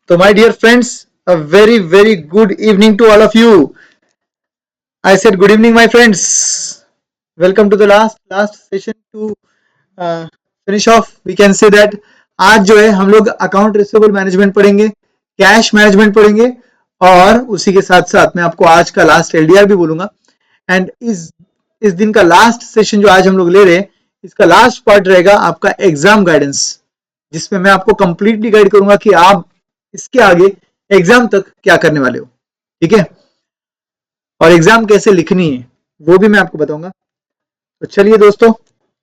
So my dear friends, a very good evening to all of you. I said good evening my friends. Welcome to the last session to finish off. We can say that आज जो है हम लोग account receivable management पढ़ेंगे, cash management पढ़ेंगे और उसी के साथ साथ मैं आपको आज का लास्ट एलडीआर भी बोलूंगा. एंड इस दिन का लास्ट सेशन जो आज हम लोग ले रहे हैं, इसका लास्ट पार्ट रहेगा आपका एग्जाम गाइडेंस, जिसमें मैं आपको कंप्लीटली गाइड करूंगा कि आप इसके आगे एग्जाम तक क्या करने वाले हो. ठीक है, और एग्जाम कैसे लिखनी है वो भी मैं आपको बताऊंगा. तो चलिए दोस्तों,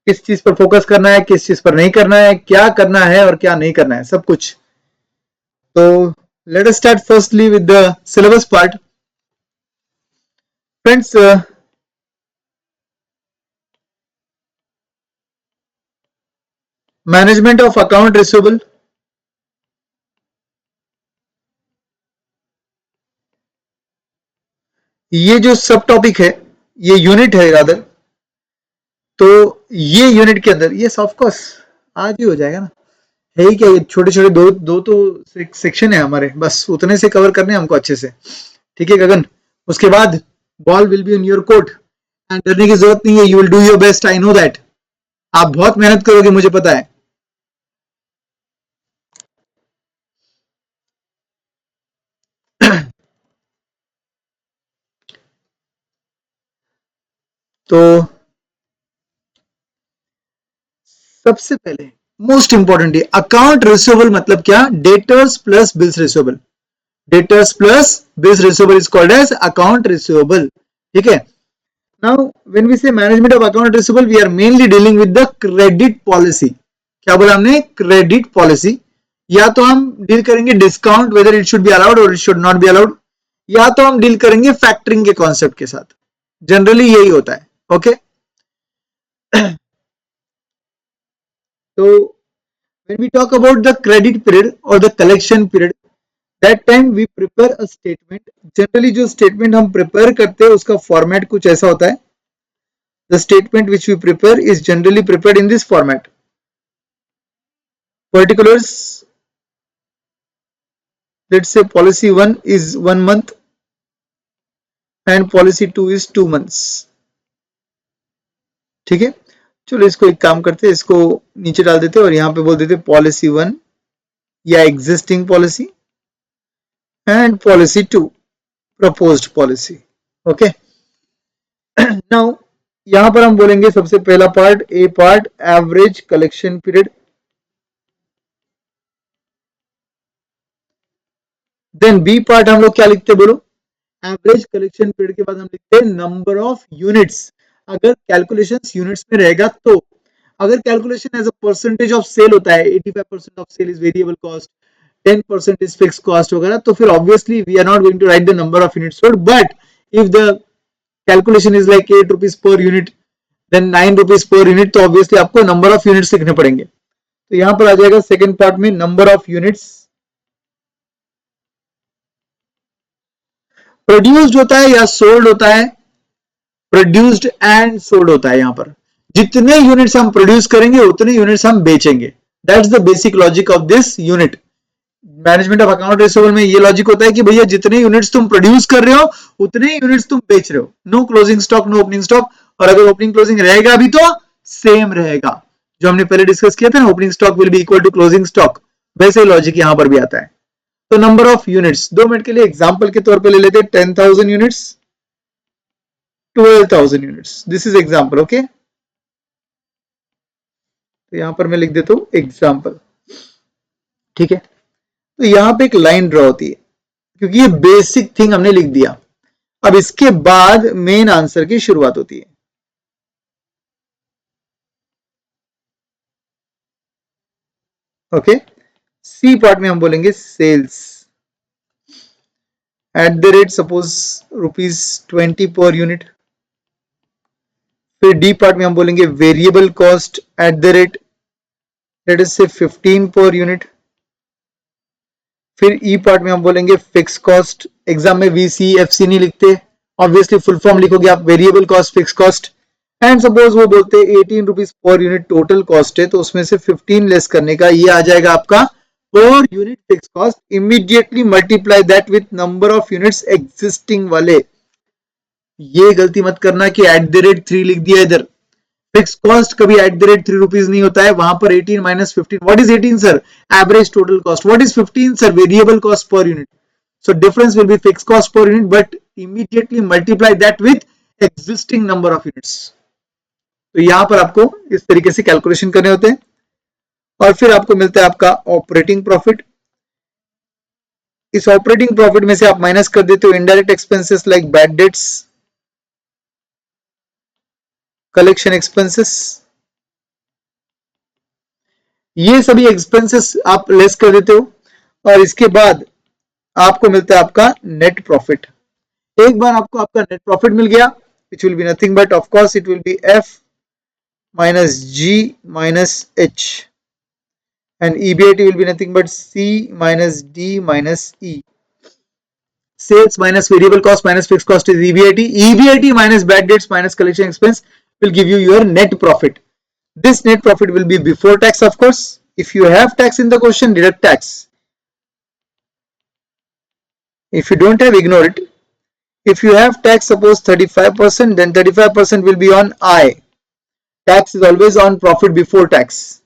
किस चीज पर फोकस करना है, किस चीज पर नहीं करना है, क्या करना है और क्या नहीं करना है, सब कुछ. तो let us start firstly with the syllabus part. Friends, management of account receivable, ये जो सब टॉपिक है, ये यूनिट है रादर. तो ये यूनिट के अंदर ये ऑफ कोर्स आज ही हो जाएगा ना, है ही क्या, ये छोटे छोटे दो तो सेक्शन है हमारे, बस उतने से कवर करने हमको अच्छे से. ठीक है गगन, उसके बाद ball will be in your court and डरने की जरूरत नहीं है. You will do your best, I know that. आप बहुत मेहनत करोगे, मुझे पता है. तो सबसे पहले मोस्ट इंपॉर्टेंट है अकाउंट रिसीवेबल. मतलब क्या? Debtors plus bills receivable. Debtors plus bills receivable is called as account receivable. ठीक है. Now when we say management of account receivable, we are mainly dealing with the credit policy. क्या बोला हमने? Credit policy. या तो हम deal करेंगे discount, whether it should be allowed or it should not be allowed, या तो हम डील करेंगे फैक्टरिंग के कॉन्सेप्ट के साथ. जनरली यही होता है. Okay. So when we talk about the credit period or the collection period, that time we prepare a statement. Generally जो statement हम prepare करते हैं उसका format कुछ ऐसा होता है. The statement which we prepare is generally prepared in this format. Particulars, let's say policy 1 is 1 month and policy 2 is 2 months. ठीक है. चलो इसको एक काम करते हैं, इसको नीचे डाल देते और यहां पे बोल देते पॉलिसी 1 या existing policy and policy 2 proposed policy. Okay. Now यहां पर हम बोलेंगे सबसे पहला part, A part, average collection period. Then B part हम लोग क्या लिखते हैं बोलो? एवरेज कलेक्शन पीरियड के बाद हम लिखते हैं नंबर ऑफ यूनिट्स. अगर कैलकुलेशंस यूनिट्स में रहेगा तो. अगर calculation as a percentage of sale होता है, 85% of sale is variable cost, 10% is fix cost वगैरह, तो फिर obviously we are not going to write the number of units sold. But if the calculation is like 8 rupees per unit, then 9 rupees per unit, तो obviously आपको number of units लिखने पड़ेंगे. तो यहां पर आ जाएगा सेकेंड पार्ट में नंबर ऑफ यूनिट्स. प्रोड्यूस्ड होता है या सोल्ड होता है? प्रोड्यूस्ड एंड सोल्ड होता है. यहां पर जितने यूनिट्स हम प्रोड्यूस करेंगे उतने यूनिट्स हम बेचेंगे. That's the basic logic of this unit. Management of account receivable में ये लॉजिक होता है कि भैया जितने यूनिट्स तुम प्रोड्यूस कर रहे हो उतने यूनिट्स तुम बेच रहे हो. No closing stock, no opening stock. और अगर ओपनिंग क्लोजिंग रहेगा भी तो सेम रहेगा, जो हमने पहले डिस्कस किया था ना, opening stock will be equal to closing stock. वैसे लॉजिक यहां पर भी आता है. तो नंबर ऑफ यूनिट्स 2 मिनट के लिए एग्जांपल के तौर पे ले लेते हैं. 10,000 units, 12,000 units. This is example. Okay. तो यहां पर मैं लिख देता हूं एग्जांपल. ठीक है. तो यहां पे एक लाइन ड्रॉ होती है क्योंकि ये बेसिक थिंग हमने लिख दिया. अब इसके बाद मेन आंसर की शुरुआत होती है. ओके. सी पार्ट में हम बोलेंगे sales at the rate suppose ₹20 per unit. फिर डी पार्ट में हम बोलेंगे variable cost at the rate let us say 15 पर यूनिट. फिर ई पार्ट में हम बोलेंगे फिक्स कॉस्ट. एग्जाम में वीसी एफसी नहीं लिखते, ऑब्वियसली फुल फॉर्म लिखोगे आप, variable cost, fix cost. And suppose वो बोलते हैं 18 rupees per unit total cost है, तो उसमें से 15 लेस करने का ये आ जाएगा आपका per unit fixed cost, immediately multiply that with number of units existing वाले. ये गलती मत करना कि @3 लिख दिया इधर. फिक्स कॉस्ट कभी @3 रुपीज नहीं होता है, वहां पर 18 minus 15. What is 18 sir? Average total cost. What is 15 sir? Variable cost per unit. So difference will be fixed cost per unit, but immediately multiply that with existing number of units. तो यहां पर आपको इस तरीके से calculation करने होते हैं और फिर आपको मिलता है आपका ऑपरेटिंग प्रॉफिट. इस ऑपरेटिंग प्रॉफिट में से आप माइनस कर देते हो indirect expenses like bad debts, collection expenses. ये सभी एक्सपेंसेस आप लेस कर देते हो और इसके बाद आपको मिलता है आपका नेट प्रॉफिट. एक बार आपको आपका नेट प्रॉफिट मिल गया, which will be nothing but of course it will be F minus G minus H, and EBIT will be nothing but C minus D minus E. Sales minus variable cost minus fixed cost is EBIT. EBIT minus bad debts minus collection expense will give you your net profit. This net profit will be before tax, of course. If you have tax in the question, deduct tax. If you don't have, ignore it. If you have tax, suppose 35%, then 35% will be on I. Tax is always on profit before tax.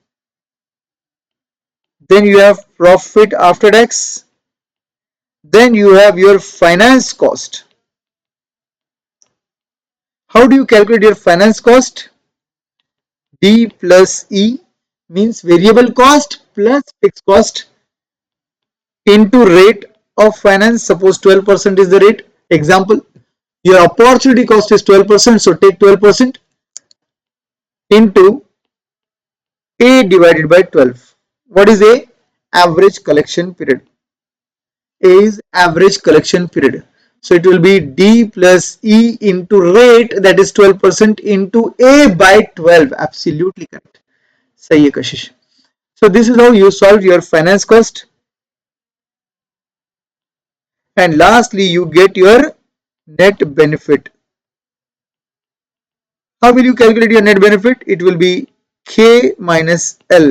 Then you have profit after tax. Then you have your finance cost. How do you calculate your finance cost? D plus E means variable cost plus fixed cost into rate of finance. Suppose 12% is the rate. Example, your opportunity cost is 12%, so take 12% into A divided by 12. What is A? Average collection period. A is average collection period. So it will be D plus E into rate, that is 12%, into A by 12. Absolutely correct. सही है कशिश. So this is how you solve your finance cost. And lastly, you get your net benefit. How will you calculate your net benefit? It will be K minus L.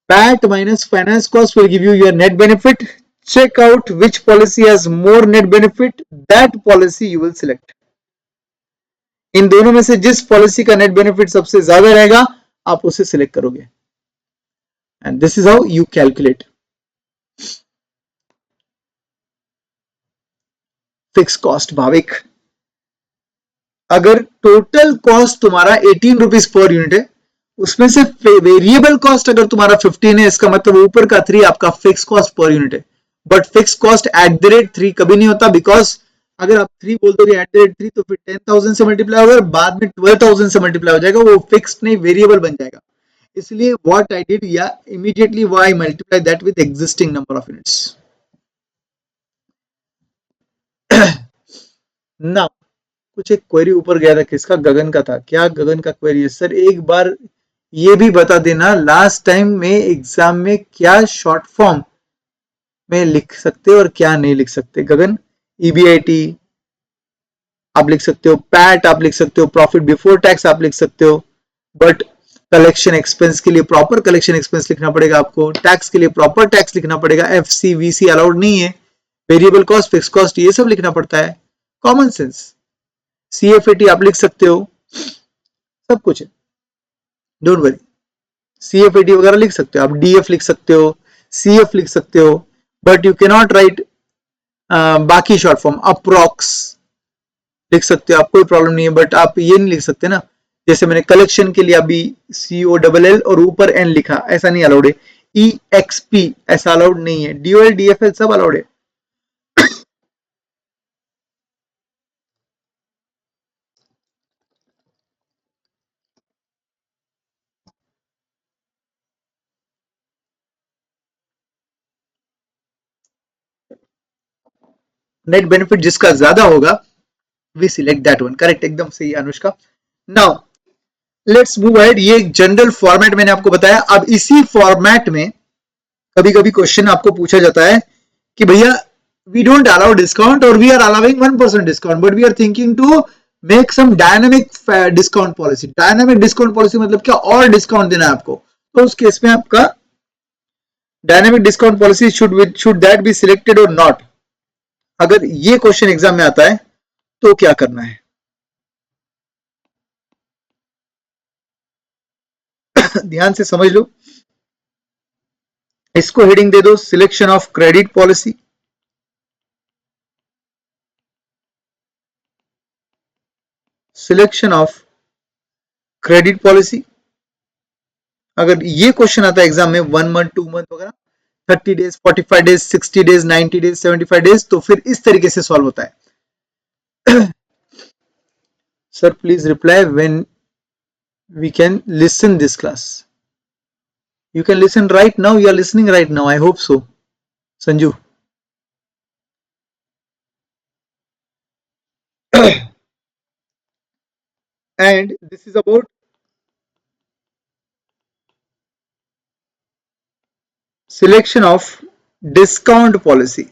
PAT minus finance cost will give you your net benefit. Check out which policy has more net benefit. That policy you will select. इन दोनों में से जिस policy का net benefit सबसे ज्यादा रहेगा आप उसे सिलेक्ट करोगे. And this is how you calculate. Fix cost. Bhavik, अगर टोटल कॉस्ट तुम्हारा 18 रुपीज पर यूनिट है, उसमें से वेरिएबल कॉस्ट अगर तुम्हारा 15 है, इसका मतलब ऊपर का 3 आपका फिक्स कॉस्ट पर यूनिट है. बट फिक्स कॉस्ट @3 कभी नहीं होता, बिकॉज अगर आप 3 बोल दोगे @3 तो फिर 10,000 से मल्टीप्लाई होगा, बाद में 12,000 से मल्टीप्लाई हो जाएगा, वो फिक्स नहीं वेरिएबल बन जाएगा. इसलिए व्हाट आई डिड, या immediately why multiply that with existing number of units. ना कुछ एक क्वेरी ऊपर गया था, किसका? गगन का था. क्या गगन का क्वेरी है? सर एक बार ये भी बता देना, लास्ट टाइम में एग्जाम में क्या शॉर्ट फॉर्म में लिख सकते हो और क्या नहीं लिख सकते. गगन, ईबीआईटी आप लिख सकते हो, पैट आप लिख सकते हो, प्रॉफिट बिफोर टैक्स आप लिख सकते हो, बट कलेक्शन एक्सपेंस के लिए प्रॉपर कलेक्शन एक्सपेंस लिखना पड़ेगा आपको, टैक्स के लिए प्रॉपर टैक्स लिखना पड़ेगा, एफसी वीसी अलाउड नहीं है, वेरिएबल कॉस्ट फिक्स कॉस्ट ये सब लिखना पड़ता है. Common sense. सीएफएटी आप लिख सकते हो, सब कुछ है, डोंट वरी. सीएफएटी वगैरह लिख सकते हो आप, डीएफ लिख सकते हो, सीएफ लिख सकते हो, but you can not right बाकी शॉर्ट फॉर्म. अप्रॉक्स लिख सकते हो आप, कोई प्रॉब्लम नहीं है, बट आप ये नहीं लिख सकते ना, जैसे मैंने कलेक्शन के लिए अभी COLL और ऊपर एन लिखा, ऐसा नहीं अलाउड है. EXP ऐसा अलाउड नहीं है, DOL DFL सब अलाउड है. नेट बेनिफिट जिसका ज्यादा होगा we select that one. Correct, एकदम सही Anushka. Now let's move ahead. ये एक जनरल फॉर्मेट मैंने आपको बताया. अब इसी फॉर्मेट में कभी कभी क्वेश्चन आपको पूछा जाता है कि भैया वी डोंट अलाउ डिस्काउंट और we are allowing 1% discount, but we are thinking to make some dynamic discount policy. Dynamic discount policy मतलब क्या? और डिस्काउंट देना है आपको. तो उस केस में आपका dynamic discount policy should that be selected और नॉट? अगर ये क्वेश्चन एग्जाम में आता है तो क्या करना है? ध्यान से समझ लो, इसको हेडिंग दे दो selection of credit policy, selection of credit policy. अगर ये क्वेश्चन आता है एग्जाम में 1 मंथ 2 मंथ वगैरह, 30 days 45 days 60 days 90 days 75 days, तो फिर इस तरीके से सॉल्व होता है। Sir please reply when we can listen this class. You can listen right now. You are listening right now. I hope so, Sanju. And this is about selection of discount policy.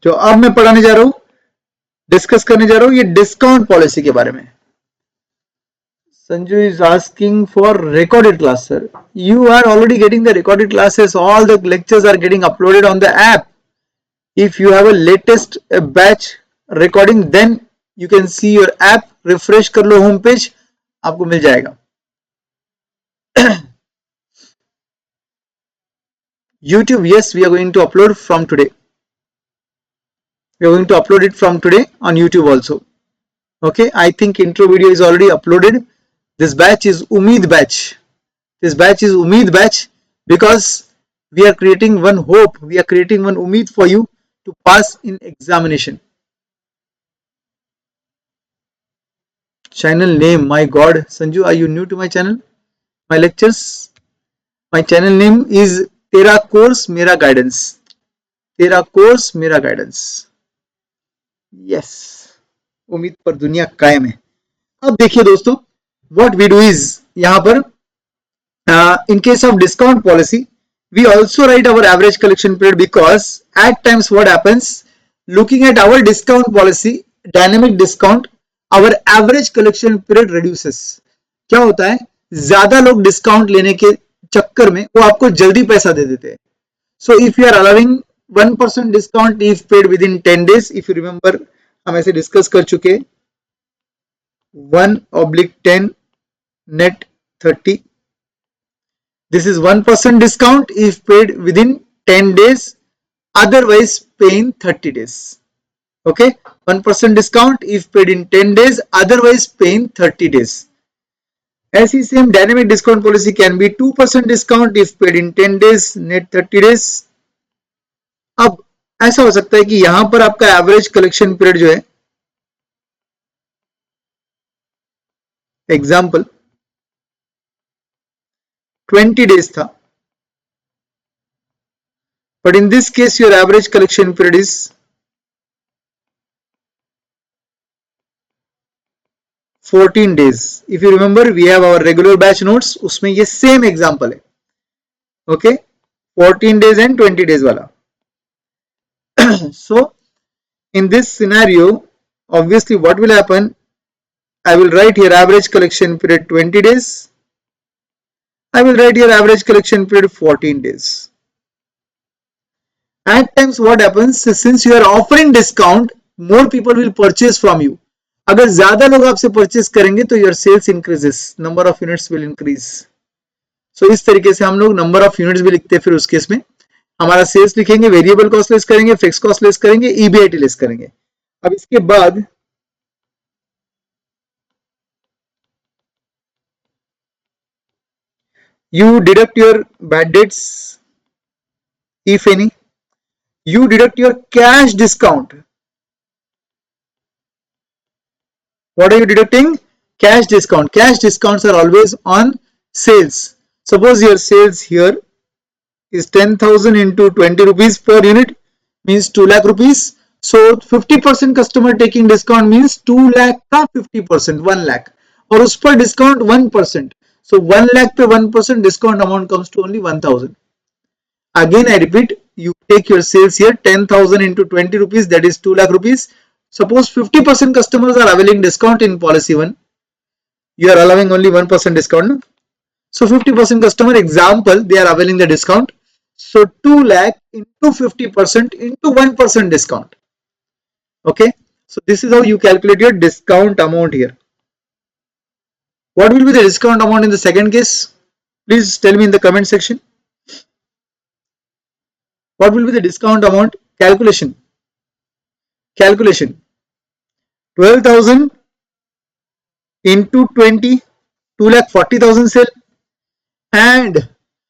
जो अब मैं पढ़ाने जा रहा हूं, discuss करने जा रहा हूं, ये डिस्काउंट पॉलिसी के बारे में। Sanju is asking for recorded class, sir. You are already getting the recorded classes. All the lectures are getting uploaded on the app. If you have a latest batch recording, then you can see your app. Refresh कर लो home page, आपको मिल जाएगा। YouTube, yes, we are going to upload from today. We are going to upload it from today on YouTube also. Okay, I think intro video is already uploaded. This batch is Umeed batch. This batch is Umeed batch because we are creating one hope. We are creating one Umeed for you to pass in examination. Channel name, my God, Sanju, are you new to my channel? My lectures? My channel name is Tera Course Mera Guidance. Tera Course Mera Guidance. Yes, उम्मीद पर दुनिया कायम है। अब देखिए दोस्तों, what we do is, यहाँ पर in case of discount policy, we also write our average collection period because at times what happens, looking at our discount policy, dynamic discount, our average collection period reduces. क्या होता है, ज्यादा लोग discount लेने के चक्कर में वो आपको जल्दी पैसा दे देते हैं। So if you are allowing 1% discount if paid within 10 days, if you remember, हम ऐसे डिस्कस कर चुके, 1/10 net 30. This is 1% discount if paid within 10 days, otherwise pay in 30 days. Okay, 1% discount if paid in 10 days, otherwise pay in 30 days. ऐसी same dynamic discount policy can be 2% discount if paid in 10 days net 30 days. अब ऐसा हो सकता है कि यहां पर आपका एवरेज कलेक्शन पीरियड जो है, एग्जाम्पल 20 days था, but in this case your average collection period is 14 days. If you remember, we have our regular batch notes, उसमें ये same example है। Okay, 14 days and 20 days वाला। So in this scenario, obviously what will happen, I will write here average collection period 20 days, I will write here average collection period 14 days. At times what happens, since you are offering discount, more people will purchase from you. अगर ज्यादा लोग आपसे purchase करेंगे तो your sales increases, number of units will increase. So इस तरीके से हम लोग नंबर ऑफ यूनिट्स भी लिखते हैं। फिर उस केस में हमारा सेल्स लिखेंगे, वेरिएबल कॉस्ट लेस करेंगे, फिक्स कॉस्ट लेस करेंगे, ईबीआईटी लेस करेंगे। अब इसके बाद you deduct your bad debts, if any, you deduct your cash discount. What are you deducting? Cash discount. Cash discounts are always on sales. Suppose your sales here is 10,000 into 20 rupees per unit means 2 lakh rupees. So 50% customer taking discount means 2 lakh का 50%, 1 lakh, और उस पर discount 1%. So 1 lakh पे 1% discount amount comes to only 1,000. Again I repeat, you take your sales here 10,000 into 20 rupees, that is 2 lakh rupees. Suppose 50% customers are availing discount in policy 1. You are allowing only 1% discount. No? So 50% customer example, they are availing the discount. So 2 lakh into 50% into 1% discount. Okay. So this is how you calculate your discount amount here. What will be the discount amount in the second case? Please tell me in the comment section. What will be the discount amount? Calculation. 12,000 into 20, 2,40,000 sale, and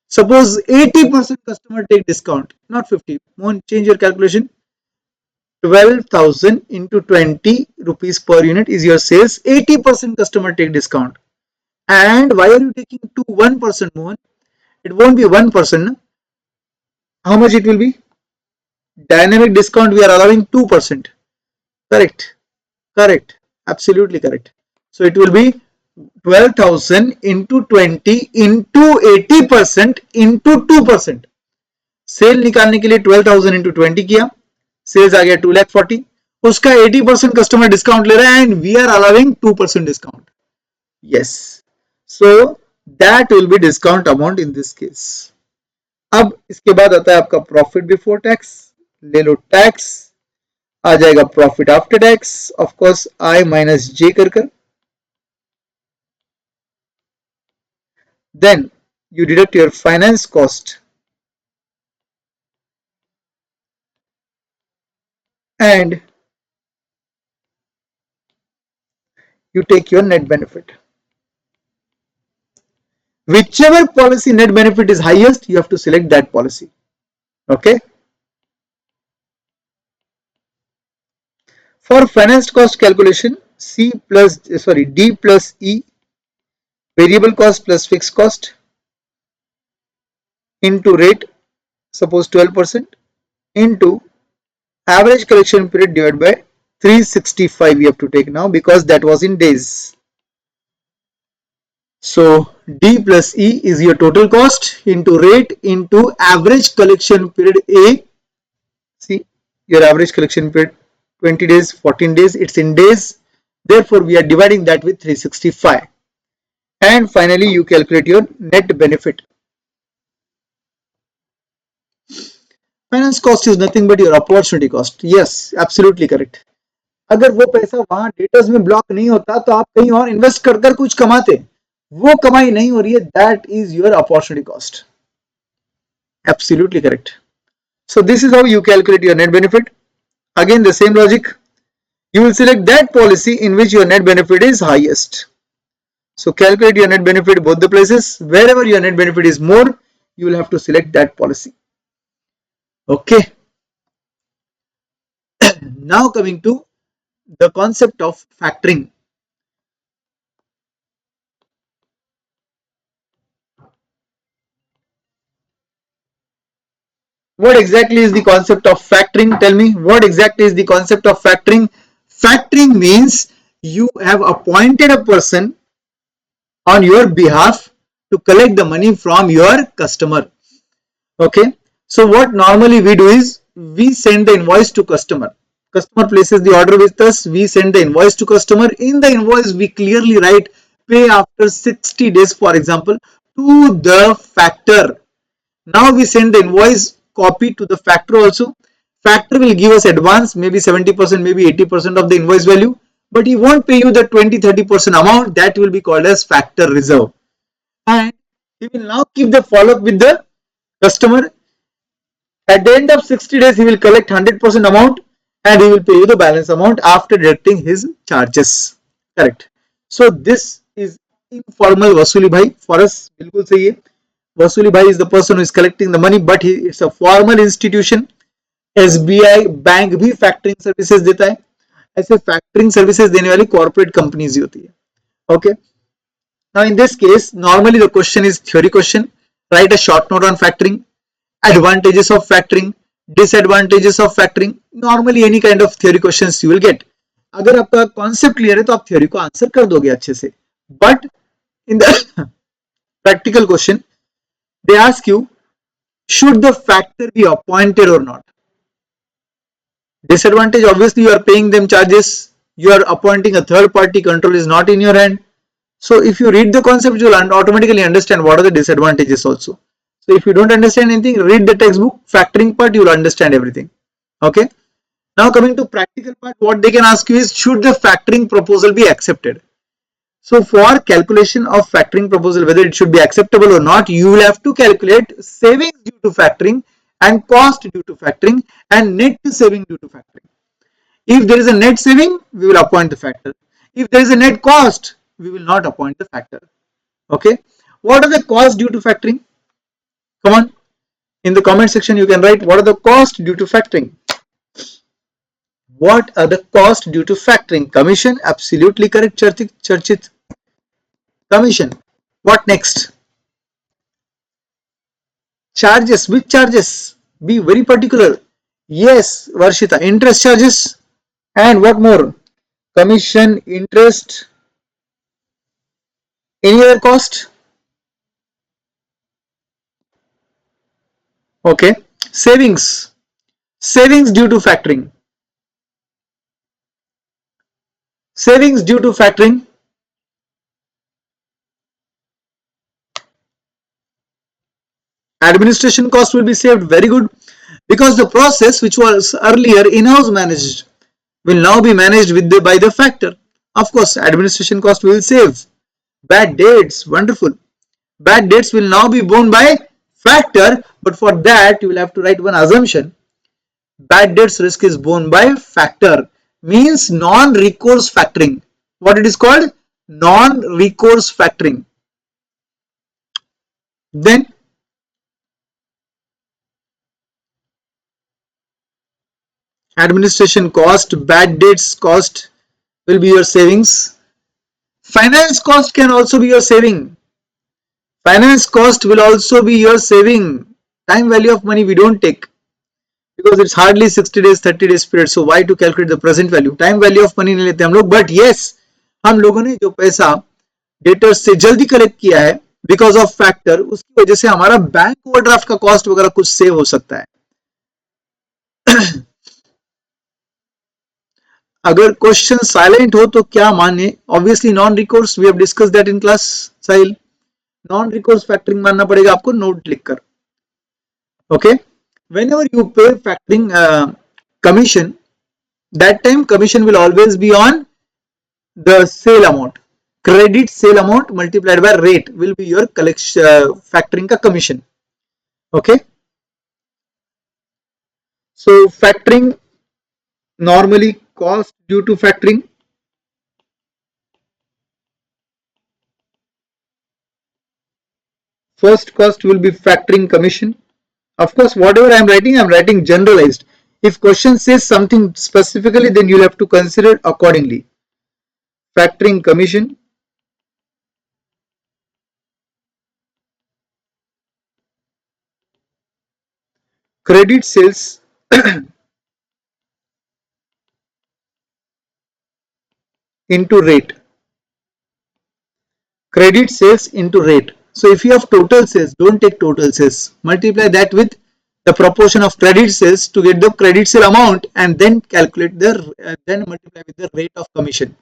suppose 80% customer take discount, not 50. Mohan, change your calculation. 12,000 into 20 rupees per unit is your sales. 80% customer take discount. And why are you taking 1%, Mohan? It won't be 1%. How much it will be? Dynamic discount we are allowing 2%. Correct. Correct. Absolutely correct. So it will be 12,000 into 20 into 80% into 2%. Cell निकालने के लिए 12,000 into 20 किया, sales आ गया 2,40,000, उसका 80% customer discount ले रहा है and we are allowing 2% discount. Yes, so that will be discount amount in this case. अब इसके बाद आता है आपका प्रॉफिट बिफोर टैक्स. ले लो टैक्स, आ जाएगा profit after tax, of course I minus J कर. Then you deduct your finance cost and you take your net benefit. Whichever policy net benefit is highest, you have to select that policy. Okay. For finance cost calculation, D plus E, variable cost plus fixed cost into rate, suppose 12%, into average collection period divided by 365 you have to take now because that was in days. So D plus E is your total cost into rate into average collection period A. See, your average collection period 20 days, 14 days, it's in days. Therefore, we are dividing that with 365. And finally, you calculate your net benefit. Finance cost is nothing but your opportunity cost. Yes, absolutely correct. अगर वो पैसा वहां debtors में block नहीं होता तो आप कहीं और इन्वेस्ट कर कुछ कमाते, वो कमाई नहीं हो रही है, that is your opportunity cost. Absolutely correct. So this is how you calculate your net benefit. Again, the same logic. You will select that policy in which your net benefit is highest. So calculate your net benefit both the places. Wherever your net benefit is more, you will have to select that policy. Okay. Now coming to the concept of factoring. What exactly is the concept of factoring? Tell me, what exactly is the concept of factoring? Factoring means you have appointed a person on your behalf to collect the money from your customer. Okay. So what normally we do is we send the invoice to customer. Customer places the order with us. We send the invoice to customer. In the invoice, we clearly write pay after 60 days, for example, to the factor. Now we send the invoice copy to the factor also. Factor will give us advance, maybe 70%, maybe 80% of the invoice value, but he won't pay you the 20-30% amount. That will be called as factor reserve. And he will now keep the follow-up with the customer. At the end of 60 days, he will collect 100% amount and he will pay you the balance amount after deducting his charges. Correct. So this is informal Vasuli Bhai for us. बिल्कुल सही है. Vasuli Bhai is the person who is collecting the money, but it's a formal institution. SBI bank भी factoring services देता है. ऐसे factoring services देने वाली corporate companies ही होती है. Okay. Now in this case, normally the question is theory question. Write a short note on factoring. Advantages of factoring, disadvantages of factoring. Normally any kind of theory questions you will get. अगर आपका concept clear है तो आप theory को answer कर दोगे अच्छे से. But in the practical question, they ask you, should the factor be appointed or not? Disadvantage, obviously you are paying them charges. You are appointing a third party, control is not in your hand. So if you read the concept, you will automatically understand what are the disadvantages also. So if you don't understand anything, read the textbook, factoring part, you will understand everything. Okay. Now coming to practical part, what they can ask you is, should the factoring proposal be accepted? So for calculation of factoring proposal, whether it should be acceptable or not, you will have to calculate savings due to factoring and cost due to factoring and net saving due to factoring. If there is a net saving, we will appoint the factor. If there is a net cost, we will not appoint the factor. Okay. What are the costs due to factoring? Come on. In the comment section, you can write what are the costs due to factoring. What are the costs due to factoring? Commission, absolutely correct, Charchit. Commission. What next? Charges. Which charges? Be very particular. Yes, Varshita. Interest charges. And what more? Commission, interest. Any other cost? Okay. Savings. Savings due to factoring. Savings due to factoring. Administration cost will be saved. Very good. Because the process which was earlier in-house managed will now be managed by the factor. Of course, administration cost will save. Bad dates. Wonderful. Bad dates will now be borne by factor, but for that you will have to write one assumption. Bad debts risk is borne by factor, means non-recourse factoring. What it is called? Non-recourse factoring. Then administration cost, bad debts cost will be your savings. Finance cost can also be your saving. Finance cost will also be your saving. Time value of money we don't take, because it's hardly 60 days 30 days period, so why to calculate the present value? Time value of money नहीं लेते हम लोग. But yes, हम लोगों ने जो पैसा debtors से जल्दी कलेक्ट किया है बिकॉज ऑफ फैक्टर, उसकी वजह से हमारा बैंक ओवरड्राफ्ट का कॉस्ट वगैरह कुछ सेव हो सकता है. अगर क्वेश्चन साइलेंट हो तो क्या माने? Obviously non recourse, we have discuss that in class. Sahil, non recourse factoring मानना पड़ेगा आपको, नोट लिख कर. Okay. Whenever you pay factoring commission, that time commission will always be on the sale amount. Credit sale amount multiplied by rate will be your collection factoring ka commission. Okay. So factoring, normally cost due to factoring. First cost will be factoring commission. Of course, whatever I am writing generalized. If question says something specifically, then you will have to consider accordingly. Factoring commission, credit sales into rate. Credit sales into rate. So if you have total sales, don't take total sales. Multiply that with the proportion of credit sales to get the credit sale amount and then calculate the then multiply with the rate of commission.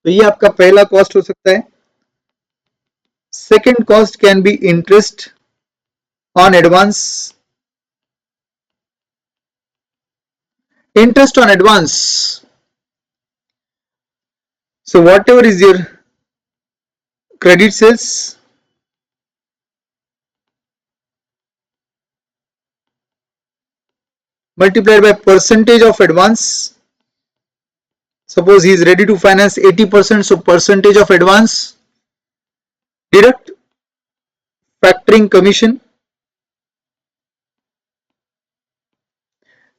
तो ये आपका पहला cost हो सकता है. Second cost can be interest on advance. Interest on advance. So whatever is your credit sales, multiplied by percentage of advance. Suppose he is ready to finance 80%, so percentage of advance, deduct factoring commission,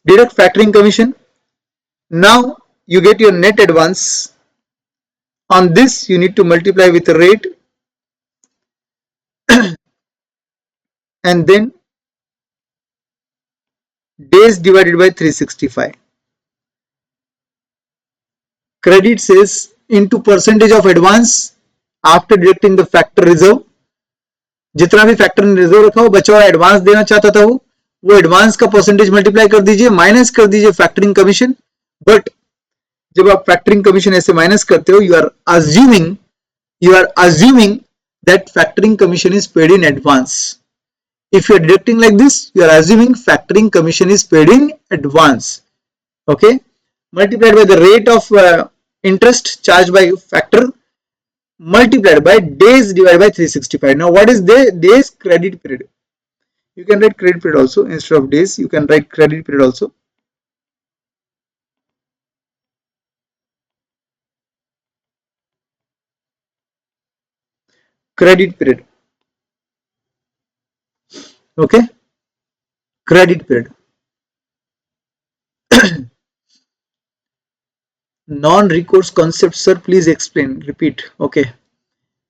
deduct factoring commission. Now you get your net advance. On this you need to multiply with a rate and then days divided by 365. Credit sales into percentage of advance after deducting the factor reserve. जितना भी factor ने reserve रखा हो, बचा हुआ advance देना चाहता था वो एडवांस का परसेंटेज मल्टीप्लाई कर दीजिए, माइनस कर दीजिए फैक्टरिंग कमीशन. बट जब आप फैक्टरिंग कमीशन ऐसे माइनस करते हो, you are assuming you are assuming that factoring commission is paid in advance. If you are deducting like this, you are assuming factoring commission is paid in advance. Okay, multiplied by the rate of interest charged by factor multiplied by days divided by 365. Now what is the days credit period? You can write credit period also instead of days. You can write credit period also. Credit period. Okay, credit period. Non-recourse concept, sir, please explain. Repeat. Okay,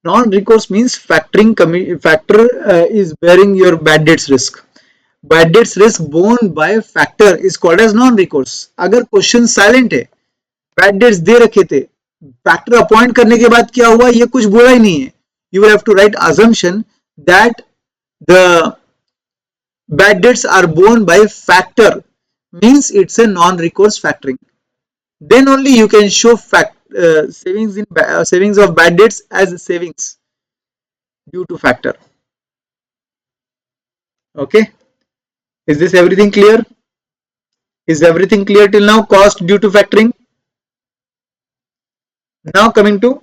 non-recourse means factor is bearing your bad debts risk. Bad debts risk borne by factor is called as non-recourse. अगर question silent है, bad debts दे रखे थे, factor appoint करने के बाद क्या हुआ ये कुछ बोला ही नहीं है, you will have to write assumption that the bad debts are borne by factor, means it's a non-recourse factoring. Then only you can show savings of bad debts as savings due to factor. Okay, is this everything clear? Is everything clear till now? Cost due to factoring. Now coming to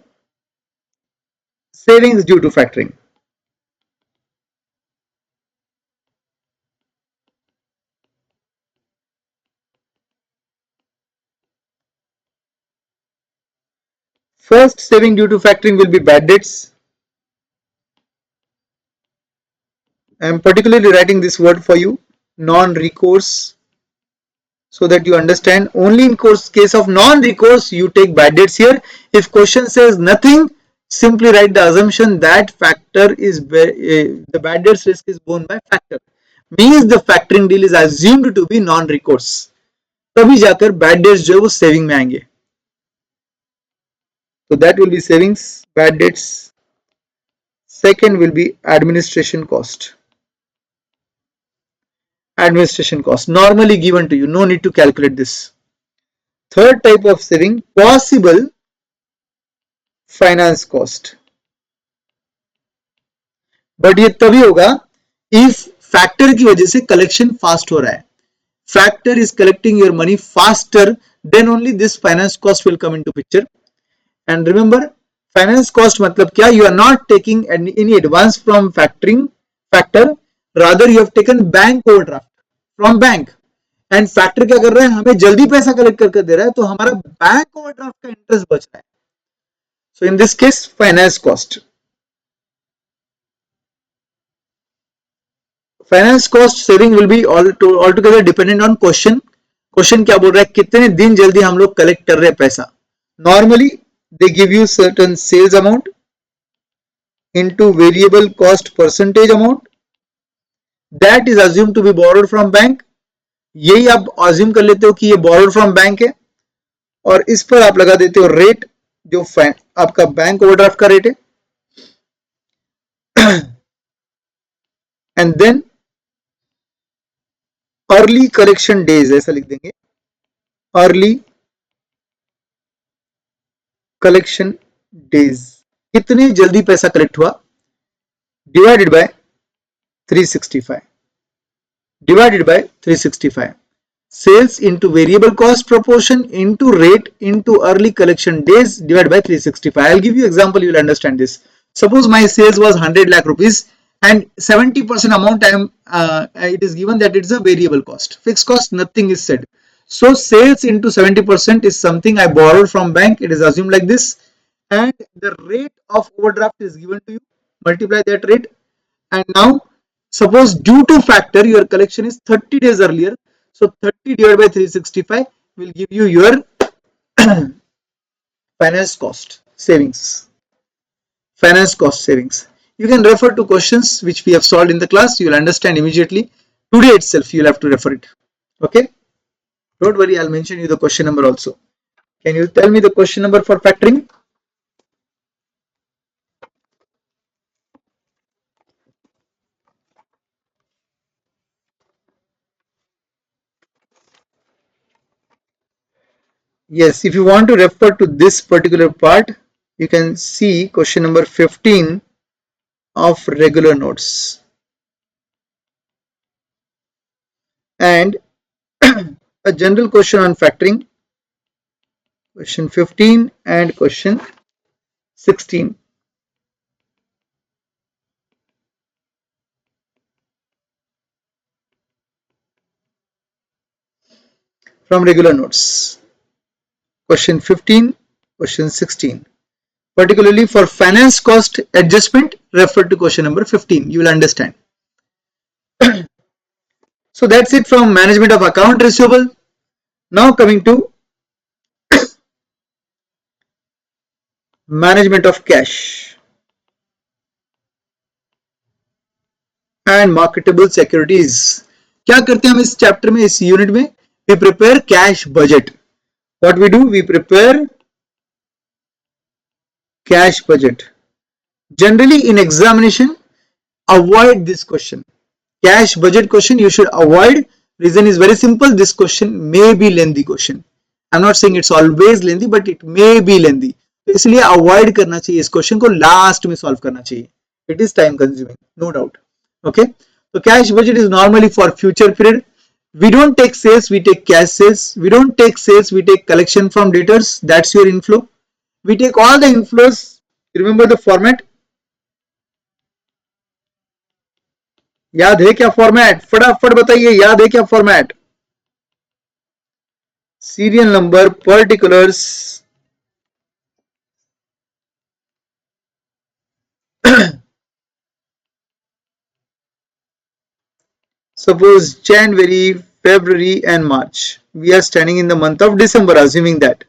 savings due to factoring. First saving due to factoring will be bad debts. I am particularly writing this word for you, non-recourse, so that you understand. Only in case of non-recourse you take bad debts here. If question says nothing, simply write the assumption that factor is the bad debts risk is borne by factor, means the factoring deal is assumed to be non-recourse. तभी जाकर bad debts जो है वो saving में आएंगे. So that will be savings, bad debts. Second will be administration cost. Administration cost normally given to you, no need to calculate this. Third type of saving, possible finance cost. But ये तभी होगा if factor की वजह से collection fast हो रहा है. Factor is collecting your money faster, then only this finance cost will come into picture. And remember, finance cost मतलब क्या? You are not taking any advance from factor, rather you have taken bank overdraft from bank. And factor क्या कर रहा है? हमें जल्दी पैसा collect करके दे रहा है, तो हमारा बैंक ओवरड्राफ्ट का इंटरेस्ट बच रहा है. So in this case finance cost. Finance cost saving will be altogether dependent on question. Question क्या बोल रहा है? कितने दिन जल्दी हम लोग कलेक्ट कर रहे हैं पैसा. Normally they give you certain sales amount into variable cost percentage amount that is assumed to be borrowed from bank. यही आप assume कर लेते हो कि ये borrowed from bank है, और इस पर आप लगा देते हो रेट जो आपका बैंक ओवरड्राफ्ट का रेट है. And then early collection days, ऐसा लिख देंगे, अर्ली कलेक्शन डेज, कितने जल्दी पैसा कलेक्ट हुआ, divided by 365, divided by 365. Sales into variable cost proportion into rate into early collection days divided by 365. I'll give you example, you will understand this. Suppose my sales was 100 lakh rupees and 70% amount it is given that it's a variable cost. Fixed cost, nothing is said. So sales into 70% is something I borrowed from bank. It is assumed like this, and the rate of overdraft is given to you. Multiply that rate, and now suppose due to factor your collection is 30 days earlier, so 30 divided by 365 will give you your finance cost savings. Finance cost savings. You can refer to questions which we have solved in the class. You will understand immediately. Today itself you will have to refer it. Okay, don't worry, I'll mention you the question number also. Can you tell me the question number for factoring? Yes, if you want to refer to this particular part, you can see question number 15 of regular notes. And a general question on factoring, question 15 and question 16. From regular notes, question 15, question 16. Particularly for finance cost adjustment, refer to question number 15. You will understand. So that's it from management of account receivable. Now coming to management of cash and marketable securities. क्या करते हैं हम इस chapter में, इस unit में? We prepare cash budget. What we do? We prepare cash budget. Generally in examination, avoid this question. Cash budget question you should avoid. Reason is very simple. This question may be lengthy question. I'm not saying it's always lengthy, but it may be lengthy. इसलिए avoid करना चाहिए इस question को, last में solve करना चाहिए. It is time consuming, no doubt. Okay. So cash budget is normally for future period. We don't take sales, we take cash sales. We don't take sales, we take collection from debtors. That's your inflow. We take all the inflows. Remember the format? याद है क्या format? फटाफट बताइए, याद है क्या format? Serial number, particulars, suppose January, February and March. We are standing in the month of December, assuming that.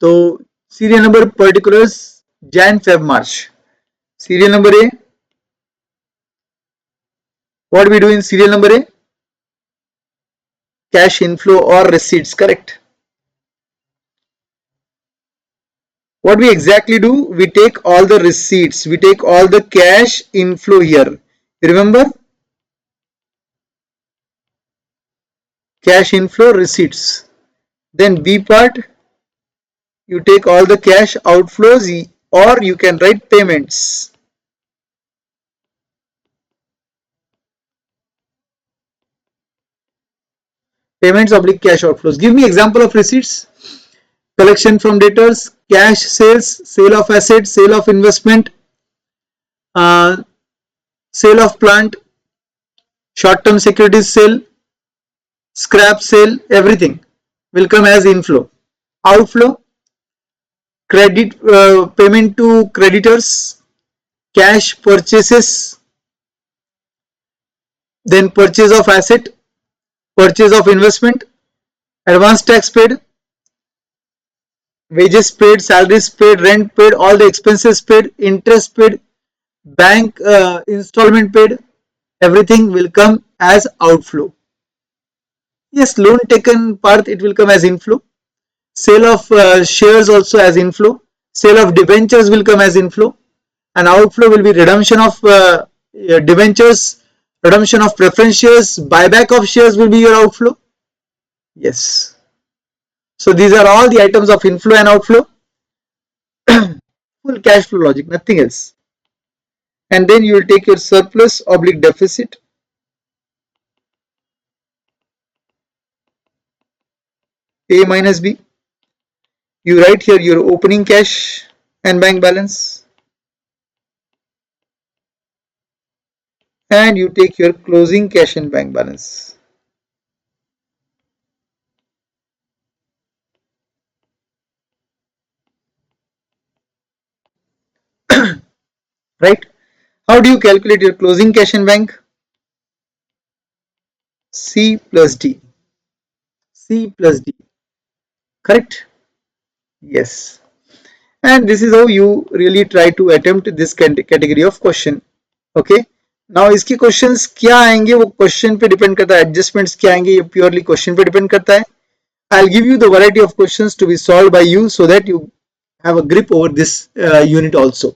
So serial number, particulars, Jan, Feb, March. Serial number A. What do we do in serial number A? Cash inflow or receipts, correct? What we exactly do? We take all the receipts, we take all the cash inflow here. Remember? Cash inflow, receipts. Then B part, you take all the cash outflows, or you can write payments. Payments oblique cash outflows. Give me example of receipts. Collection from debtors, cash sales, sale of assets, sale of investment, sale of plant, short-term securities sale, scrap sale, everything will come as inflow. Outflow, credit, payment to creditors, cash purchases, then purchase of asset, purchase of investment, advance tax paid, wages paid, salaries paid, rent paid, all the expenses paid, interest paid, bank installment paid, everything will come as outflow. Yes, loan taken part, it will come as inflow. Sale of shares also as inflow. Sale of debentures will come as inflow. And outflow will be redemption of debentures, redemption of preference shares, buyback of shares will be your outflow. Yes. So these are all the items of inflow and outflow. Full cash flow logic, nothing else. And then you will take your surplus oblique deficit. A minus B. You write here your opening cash and bank balance. And you take your closing cash and bank balance. Right? How do you calculate your closing cash and bank? C plus D. C plus D. Correct? Yes. And this is how you really try to attempt this category of question. Okay. Now इसके questions क्या आएंगे वो question पे depend करता है, adjustments क्या आएंगे ये प्योरली क्वेश्चन पे डिपेंड करता है. I'll give you the variety of questions to be solved by you so that you have a grip over this unit also.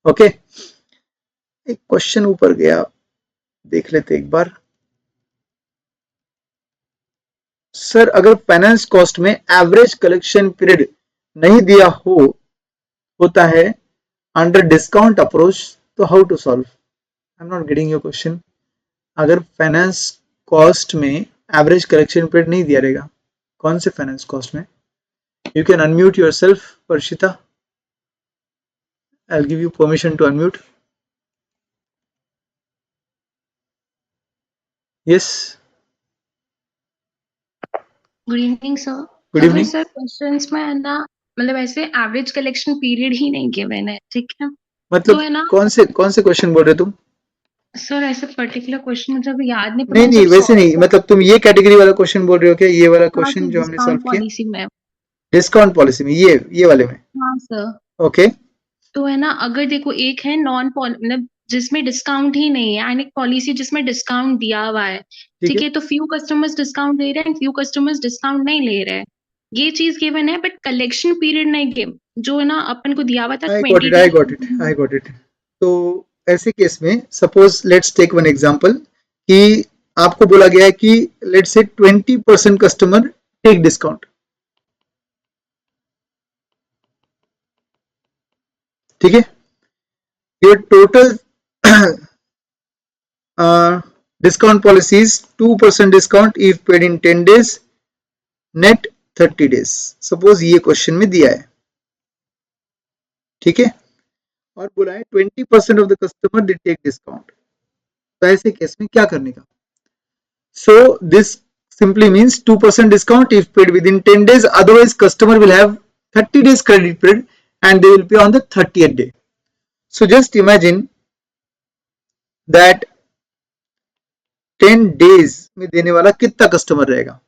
Okay. एक क्वेश्चन ऊपर गया, देख लेते एक बार. सर अगर फाइनेंस कॉस्ट में एवरेज कलेक्शन पीरियड नहीं दिया हो होता है अंडर डिस्काउंट अप्रोच, तो how to solve? I am not getting your question. अगर फाइनेंस कॉस्ट में एवरेज करेक्शन पीरियड नहीं दिया रहेगा, कौन से फाइनेंस कॉस्ट में? You can unmute yourself Varshita, I'll give you permission to unmute. Yes. Good evening sir. Good तो फिर evening. सर क्वेश्चंस में है ना, मतलब ऐसे एवरेज कलेक्शन पीरियड ही नहीं गिवन है, ठीक है? तो मतलब है ना कौन से क्वेश्चन बोल रहे तुम? सर, ऐसे पर्टिकुलर क्वेश्चन मुझे अभी याद नहीं, पर नहीं मैंने नहीं जब वैसे सॉल्व नहीं, किया। मतलब तुम ये कैटेगरी वाला क्वेश्चन बोल रहे हो क्या? ये वाला हाँ क्वेश्चन सर, जो हमने सॉल्व डिस्काउंट किया पॉलिसी में। डिस्काउंट पॉलिसी में, ये वाले में? हाँ सर। ओके। तो है ना, अगर देखो एक है नॉन मतलब जिसमें डिस्काउंट ही नहीं है, एंड एक पॉलिसी जिसमें डिस्काउंट दिया हुआ है, ठीक ठीक है। है? तो फ्यू कस्टमर्स डिस्काउंट ले रहे हैं, फ्यू कस्टमर्स डिस्काउंट नहीं ले रहे हैं। ये चीज गिवन है, बट कलेक्शन पीरियड नहीं गिवन, जो है ना अपन को दिया हुआ था I got 20 it, I got it, I got it. तो ऐसे केस में suppose let's take one example कि आपको बोला गया है कि let's say 20% customer take discount, ठीक है? your total discount policy is 2% discount if paid in 10 days, net 30 days. Suppose ये क्वेश्चन में दिया है, ठीक है? और बोला है 20% off the customer they take discount. तो ऐसे केस में क्या करने का? So this simply means 2% discount if paid within 10 days, otherwise customer will have 30 days credit period and they will pay on the 30th day. So just imagine that 10 days में देने वाला कितना कस्टमर रहेगा?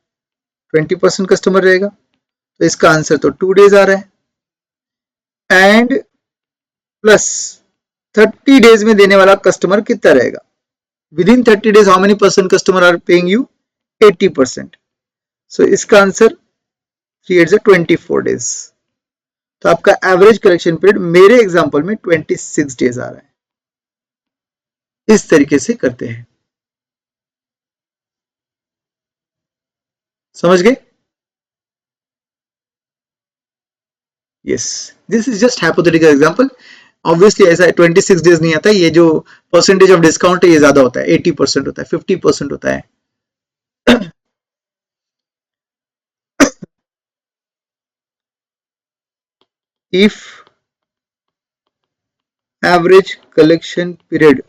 20% customer रहेगा, तो इसका answer तो 2 days आ रहा है। एंड प्लस 30 डेज में देने वाला कस्टमर कितना रहेगा? Within 30 days how many percent customer are paying you? 80%। So इसका आंसर 3 8 24 डेज। तो आपका एवरेज कलेक्शन पीरियड मेरे एग्जांपल में 26 डेज आ रहा है। इस तरीके से करते हैं, समझ गए? Yes, this is just hypothetical example. Obviously ऐसा 26 डेज नहीं आता, ये जो परसेंटेज ऑफ डिस्काउंट है ये ज्यादा होता है, 80% होता है, 50% होता है। if average collection period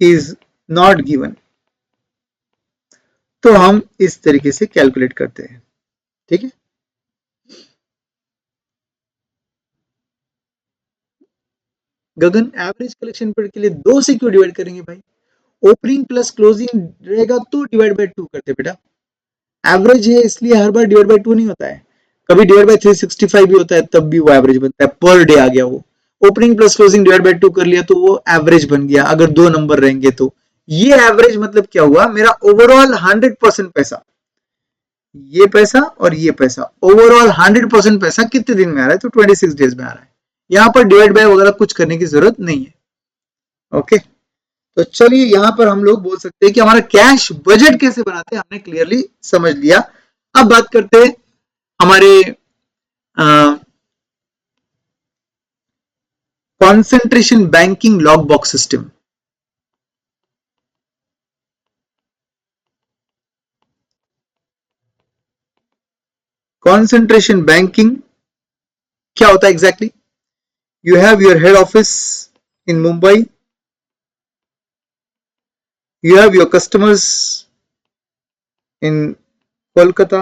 is not given, तो हम इस तरीके से कैलकुलेट करते हैं, ठीक है? गगन, एवरेज कलेक्शन पीरियड के लिए 2 से क्यों डिवाइड करेंगे भाई? ओपनिंग प्लस क्लोजिंग रहेगा तो डिवाइड बाय 2 करते बेटा। एवरेज है इसलिए हर बार डिवाइड बाय 2 नहीं होता है, कभी डिवाइड बाय 365 भी होता है, तब भी वो एवरेज बनता है, पर डे आ गया वो। Opening plus closing divide by 2 कर लिया तो वो एवरेज बन गया, अगर 2 नंबर रहेंगे तो। ये एवरेज मतलब क्या हुआ? मेरा ओवरऑल 100% पैसा, ये पैसा और ये पैसा, ओवरऑल 100% पैसा कितने दिन में आ रहा है? तो 26 डेज में आ रहा है। यहां पर डिवाइड बाय वगैरह कुछ करने की जरूरत नहीं है। ओके, तो चलिए यहां पर हम लोग बोल सकते हैं कि हमारा कैश बजट कैसे बनाते हैं, हमने क्लियरली समझ लिया। अब बात करते हैं हमारे concentration banking log box system. Concentration banking क्या होता है exactly? You have your head office in Mumbai, you have your customers in Kolkata,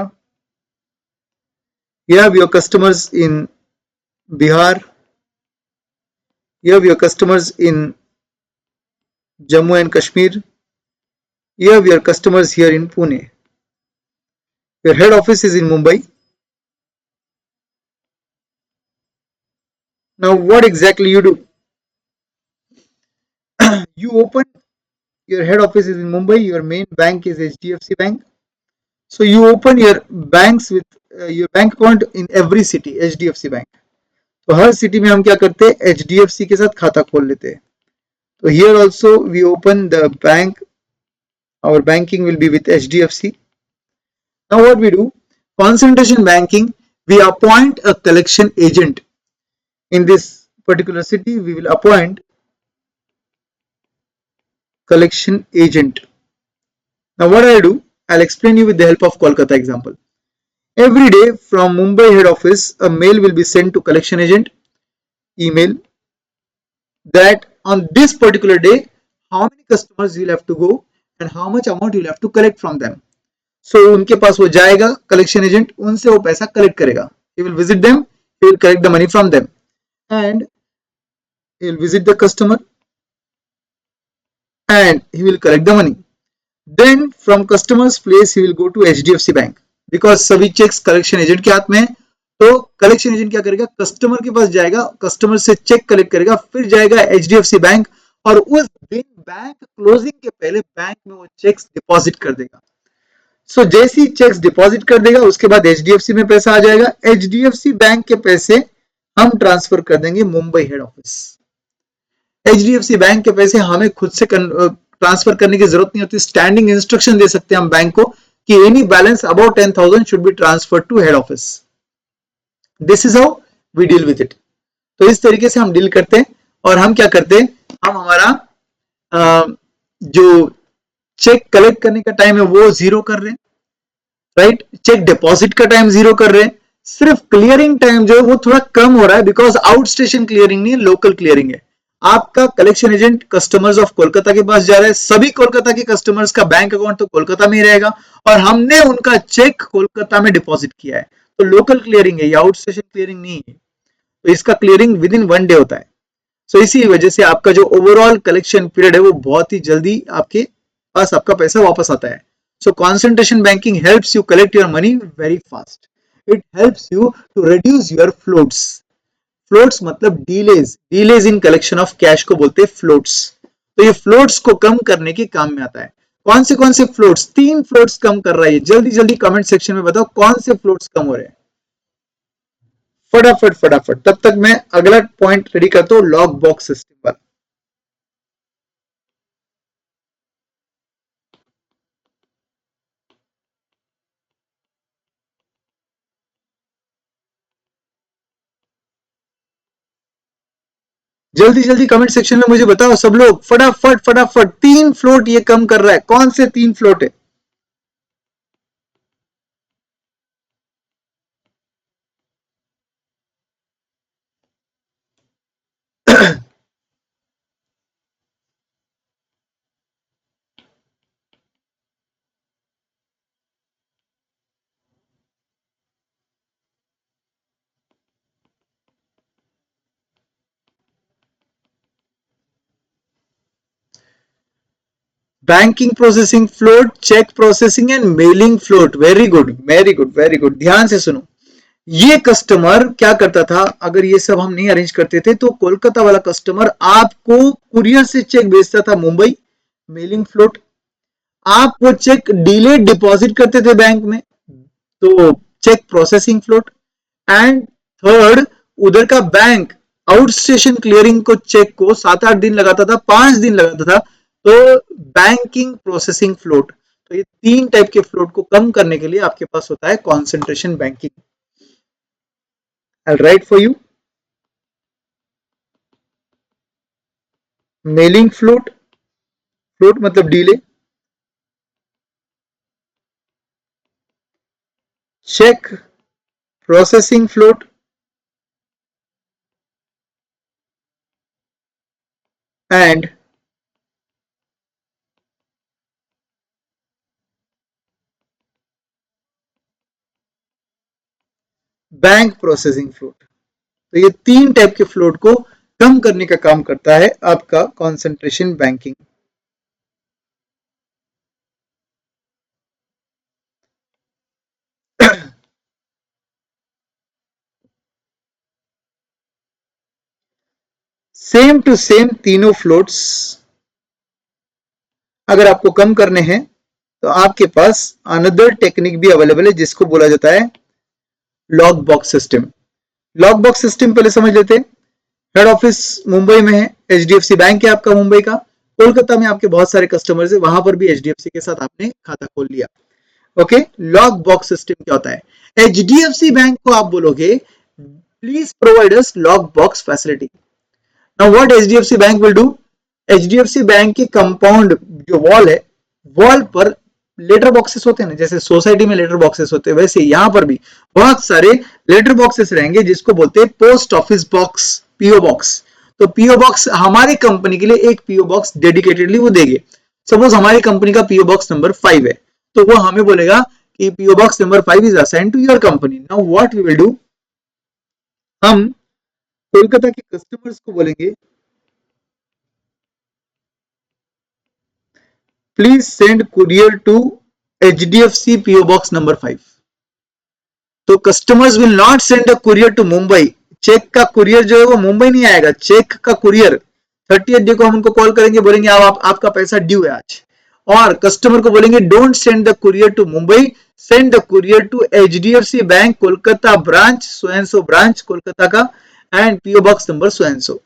you have your customers in Bihar, you have your customers in Jammu and Kashmir, you have your customers here in Pune. Your head office is in Mumbai. Now what exactly you do? You open, your head office is in Mumbai, your main bank is HDFC Bank. So you open your banks with your bank account in every city, HDFC Bank. तो हर city में हम क्या करते हैं? HDFC के साथ खाता खोल लेते हैं। So here also we open the bank, our banking will be with HDFC. Now what we do? Concentration banking, we appoint a collection agent. In this particular city, we will appoint collection agent. Now what I'll do, I'll explain you with the help of Kolkata example. Every day from Mumbai head office, a mail will be sent to collection agent, email, that on this particular day, how many customers you'll have to go and how much amount you'll have to collect from them. So उनके पास वो जाएगा collection agent, उनसे वो पैसा collect करेगा. He will visit them, he will collect the money from them, and he will visit the customer and he will collect the money. Then from customer's place he will go to HDFC Bank, because सभी checks collection agent के हाथ में है. तो collection agent क्या करेगा, customer के पास जाएगा, customer से check collect करेगा, फिर जाएगा HDFC Bank और उस दिन बैंक क्लोजिंग के पहले बैंक में वो चेक्स डिपॉजिट कर देगा. सो जैसे ही चेक्स डिपॉजिट कर देगा उसके बाद HDFC में पैसा आ जाएगा. HDFC बैंक के पैसे हम ट्रांसफर कर देंगे Mumbai head office. HDFC bank के पैसे हमें खुद से ट्रांसफर करने की जरूरत नहीं होती. स्टैंडिंग इंस्ट्रक्शन दे सकते हैं हम बैंक को कि any balance about 10,000 should be transfer to head office. This is how we deal with it. तो इस तरीके से हम डील करते हैं. और हम क्या करते हैं, हम हमारा जो चेक कलेक्ट करने का टाइम है वो जीरो कर रहे हैं, राइट. चेक डिपॉजिट का टाइम जीरो कर रहे हैं. सिर्फ क्लियरिंग टाइम जो है वो थोड़ा कम हो रहा है, बिकॉज आउट स्टेशन क्लियरिंग नहीं है, लोकल क्लियरिंग है. आपका collection agent customers of Kolkata के पास जा रहा है. सभी कोलकाता के कस्टमर्स का बैंक अकाउंट तो कोलकाता में ही रहेगा और हमने उनका चेक कोलकाता में डिपॉजिट किया है. तो लोकल क्लियरिंग है, ये आउट स्टेशन क्लियरिंग नहीं है. तो इसका क्लियरिंग विद इन 1 डे होता है. सो इसी वजह से आपका जो ओवरऑल कलेक्शन पीरियड है वो बहुत ही जल्दी आपके पास आपका पैसा वापस आता है. So concentration banking helps you collect your money very fast. It helps you to reduce your floats. Floats मतलब delays in collection of cash को बोलते हैं floats. तो ये floats को कम करने के काम में आता है. कौन से floats? 3 floats कम कर रहा है. जल्दी जल्दी कमेंट सेक्शन में बताओ कौन से floats कम हो रहे हैं. फटाफट. तब तक मैं अगला पॉइंट रेडी करता हूं, लॉक बॉक्स सिस्टम पर. जल्दी कमेंट सेक्शन में मुझे बताओ सब लोग, फटाफट. 3 फ्लोट ये कम कर रहा है. कौन से 3 फ्लोट है? Banking processing float, cheque processing and mailing float. Very good. ध्यान से सुनो. ये कस्टमर क्या करता था, अगर ये सब हम नहीं अरेंज करते थे तो कोलकाता वाला कस्टमर आपको कुरियर से चेक भेजता था मुंबई, मेलिंग फ्लोट. आप वो चेक डिलेड डिपॉजिट करते थे बैंक में, तो cheque processing float. And third, उधर का बैंक आउट स्टेशन क्लियरिंग को चेक को 7-8 दिन लगाता था, 5 दिन लगाता था, तो बैंकिंग प्रोसेसिंग फ्लोट. तो ये 3 टाइप के फ्लोट को कम करने के लिए आपके पास होता है concentration banking. I'll write for you. Mailing float मतलब delay. Cheque processing float and bank processing float. तो ये 3 टाइप के फ्लोट को कम करने का काम करता है आपका concentration banking. Same to same तीनों फ्लोट्स अगर आपको कम करने हैं तो आपके पास अनदर टेक्निक भी अवेलेबल है जिसको बोला जाता है lock box system. Lock box system पहले समझ लेते हैं. हेड ऑफिस मुंबई में है, HDFC बैंक है आपका मुंबई का. कोलकाता में आपके बहुत सारे कस्टमर्स है, वहां पर भी HDFC के साथ आपने खाता खोल लिया. ओके. लॉक बॉक्स सिस्टम क्या होता है? HDFC बैंक को आप बोलोगे please provide us lock box facility. Now what HDFC bank will do? HDFC bank के कंपाउंड जो वॉल है, वॉल पर लेटर बॉक्सेस होते हैं ना, जैसे सोसाइटी में लेटर बॉक्सेस होते हैं, वैसे यहां पर भी बहुत सारे लेटर बॉक्सेस रहेंगे जिसको बोलते हैं post office box, PO box. तो पीओ बॉक्स हमारी कंपनी के लिए एक पीओ बॉक्स डेडिकेटेडली वो देंगे. सपोज हमारी कंपनी का पीओ बॉक्स नंबर 5 है, तो वो हमें बोलेगा कि PO box number 5 is assigned to your company. Now what we will do, हम कोलकाता के कस्टमर्स को बोलेंगे please send courier to HDFC PO Box number 5. तो customers will not send a courier to Mumbai. Cheque का कुरियर जो है वो मुंबई नहीं आएगा. चेक का कुरियर 30th डे को हम उनको कॉल करेंगे, बोलेंगे आपका पैसा ड्यू है आज, और कस्टमर को बोलेंगे don't send the courier to Mumbai, send the courier to HDFC bank Kolkata branch, so and so branch Kolkata का, and PO box number so and so.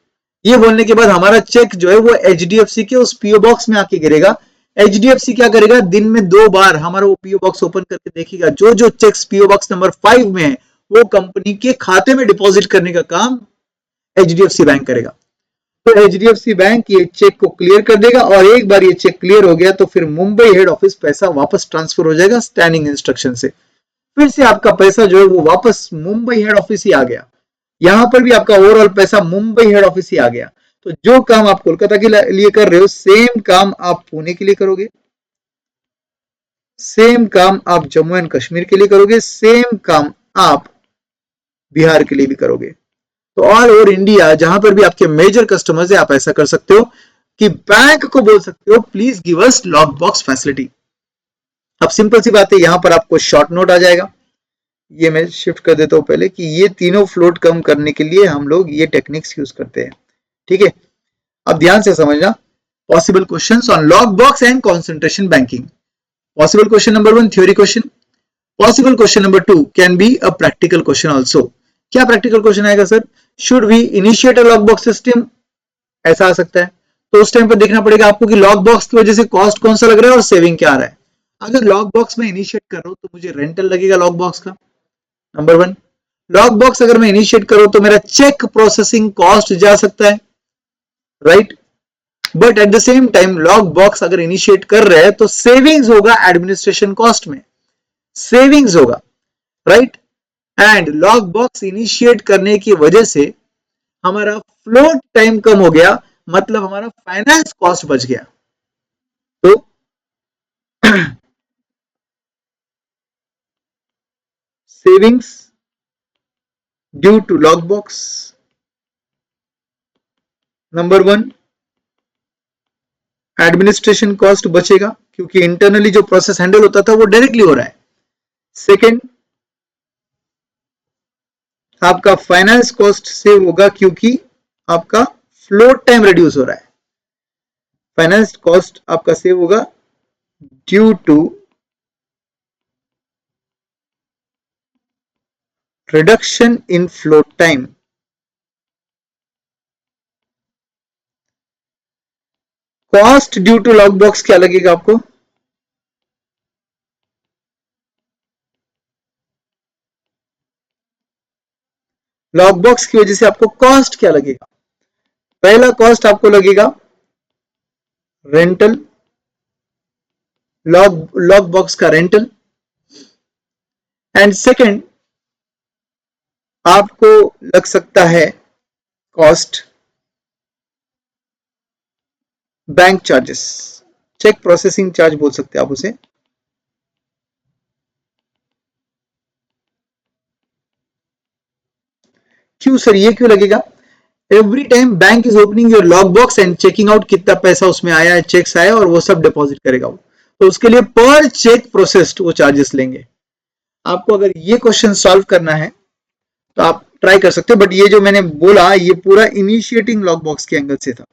ये बोलने के बाद हमारा चेक जो है वो HDFC के उस पीओ बॉक्स में आके गिरेगा. HDFC क्या करेगा, दिन में 2 बार हमारा वो पीओ बॉक्स ओपन करके देखेगा. जो जो चेक्स पीओ बॉक्स नंबर 5 में है वो कंपनी के खाते में डिपॉजिट करने का काम HDFC बैंक करेगा. तो HDFC बैंक ये चेक को क्लियर कर देगा, और एक बार ये चेक क्लियर हो गया तो फिर मुंबई हेड ऑफिस पैसा वापस ट्रांसफर हो जाएगा स्टैंडिंग इंस्ट्रक्शन से. फिर से आपका पैसा जो है वो वापस मुंबई हेड ऑफिस ही आ गया. यहां पर भी आपका ओवरऑल पैसा मुंबई हेड ऑफिस ही आ गया. तो जो काम आप कोलकाता के लिए कर रहे हो, सेम काम आप पुणे के लिए करोगे, सेम काम आप जम्मू एंड कश्मीर के लिए करोगे, सेम काम आप बिहार के लिए भी करोगे. तो ऑल ओवर इंडिया जहां पर भी आपके मेजर कस्टमर्स है, आप ऐसा कर सकते हो कि बैंक को बोल सकते हो please give us lock box facility. अब सिंपल सी बात है, यहां पर आपको शॉर्ट नोट आ जाएगा. ये मैं शिफ्ट कर देता हूं पहले, कि ये तीनों फ्लोट कम करने के लिए हम लोग ये टेक्निक्स यूज करते हैं. ठीक है, अब ध्यान से समझना. Possible questions on lock box and concentration banking. Possible question number 1 theory question. Possible question number 2 can be a practical question also. क्या प्रैक्टिकल क्वेश्चन आएगा sir? Should we initiate a lock box system, ऐसा आ सकता है. तो उस time पर देखना पड़ेगा आपको कि लॉक बॉक्स की वजह से कॉस्ट कौन सा लग रहा है और सेविंग क्या आ रहा है. अगर लॉक बॉक्स में इनिशिएट कर रहा हूं तो मुझे रेंटल लगेगा लॉक बॉक्स का, नंबर 1. लॉक बॉक्स अगर मैं इनिशिएट करूं तो मेरा चेक प्रोसेसिंग कॉस्ट जा सकता है, right. But at the same time lock box अगर इनिशिएट कर रहे हैं तो सेविंग्स होगा एडमिनिस्ट्रेशन कॉस्ट में, सेविंग्स होगा, right. And lock box initiate करने की वजह से हमारा फ्लोट टाइम कम हो गया, मतलब हमारा फाइनेंस कॉस्ट बच गया. तो savings due to lock box, number 1. Administration cost बचेगा क्योंकि इंटरनली जो प्रोसेस हैंडल होता था वो डायरेक्टली हो रहा है. सेकेंड, आपका फाइनेंस कॉस्ट सेव होगा क्योंकि आपका फ्लोट टाइम रिड्यूस हो रहा है. फाइनेंस कॉस्ट आपका सेव होगा due to reduction in float time. Cost due to lock box क्या लगेगा आपको? लॉक बॉक्स की वजह से आपको कॉस्ट क्या लगेगा? पहला कॉस्ट आपको लगेगा रेंटल, लॉक बॉक्स का रेंटल. एंड सेकेंड आपको लग सकता है cost bank charges, cheque processing charge बोल सकते हैं आप उसे. क्यों सर, ये क्यों लगेगा? Every time bank is opening your lock box and checking out कितना पैसा उसमें आया है, चेक्स आया और वो सब डिपॉजिट करेगा वो. तो उसके लिए पर चेक प्रोसेस्ड वो चार्जेस लेंगे. आपको अगर ये क्वेश्चन सॉल्व करना है तो आप ट्राई कर सकते हो, बट ये जो मैंने बोला ये पूरा इनिशिएटिंग लॉक बॉक्स के एंगल से था.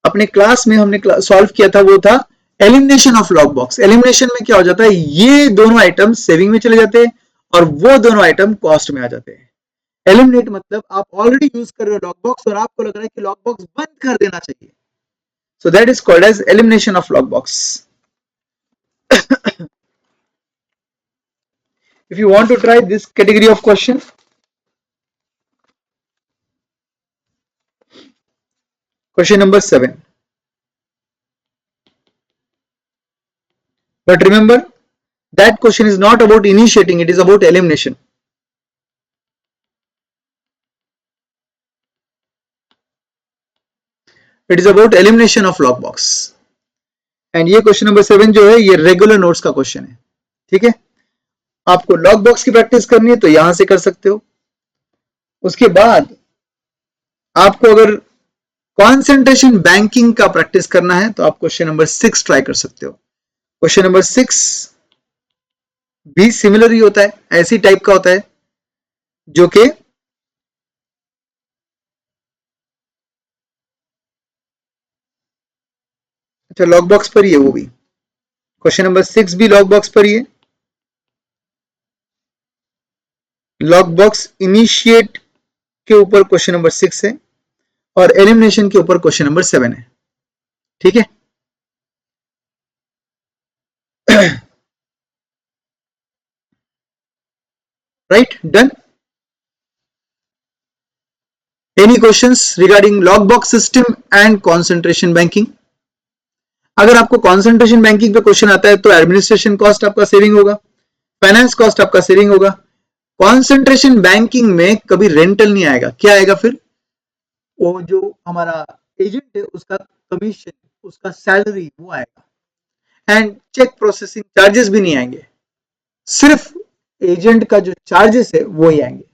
अपने क्लास में हमने सॉल्व किया था वो था elimination of lock box. Elimination में क्या हो जाता है, ये दोनों आइटम सेविंग में चले जाते हैं और वो दोनों आइटम कॉस्ट में आ जाते हैं. एलिमिनेट मतलब आप ऑलरेडी यूज कर रहे हो लॉक बॉक्स और आपको लग रहा है कि लॉक बॉक्स बंद कर देना चाहिए, so that is called as elimination of lock box. If you want to try this category of question, question number 7. But remember, that question is not about initiating, it is about elimination. It is about elimination of lock box. And ये question number 7 जो है ये regular notes का question है, ठीक है। आपको lock box की प्रैक्टिस करनी है तो यहां से कर सकते हो। उसके बाद आपको अगर कॉन्सेंट्रेशन बैंकिंग का प्रैक्टिस करना है तो आप क्वेश्चन नंबर 6 ट्राई कर सकते हो। क्वेश्चन नंबर 6 भी सिमिलर ही होता है, ऐसी टाइप का होता है जो कि अच्छा लॉक बॉक्स पर ही है वो भी। क्वेश्चन नंबर 6 भी लॉक बॉक्स पर ही है। लॉक बॉक्स इनिशिएट के ऊपर क्वेश्चन नंबर 6 है और एलिमिनेशन के ऊपर क्वेश्चन नंबर 7 है, ठीक है। Right, done. Any questions regarding lock box system and concentration banking? अगर आपको कॉन्सेंट्रेशन बैंकिंग पे क्वेश्चन आता है तो एडमिनिस्ट्रेशन कॉस्ट आपका सेविंग होगा, फाइनेंस कॉस्ट आपका सेविंग होगा। कॉन्सेंट्रेशन बैंकिंग में कभी रेंटल नहीं आएगा, क्या आएगा फिर? वो जो हमारा एजेंट है उसका कमीशन, उसका सैलरी वो आएगा। एंड चेक प्रोसेसिंग चार्जेस भी नहीं आएंगे, सिर्फ एजेंट का जो चार्जेस है वो ही आएंगे।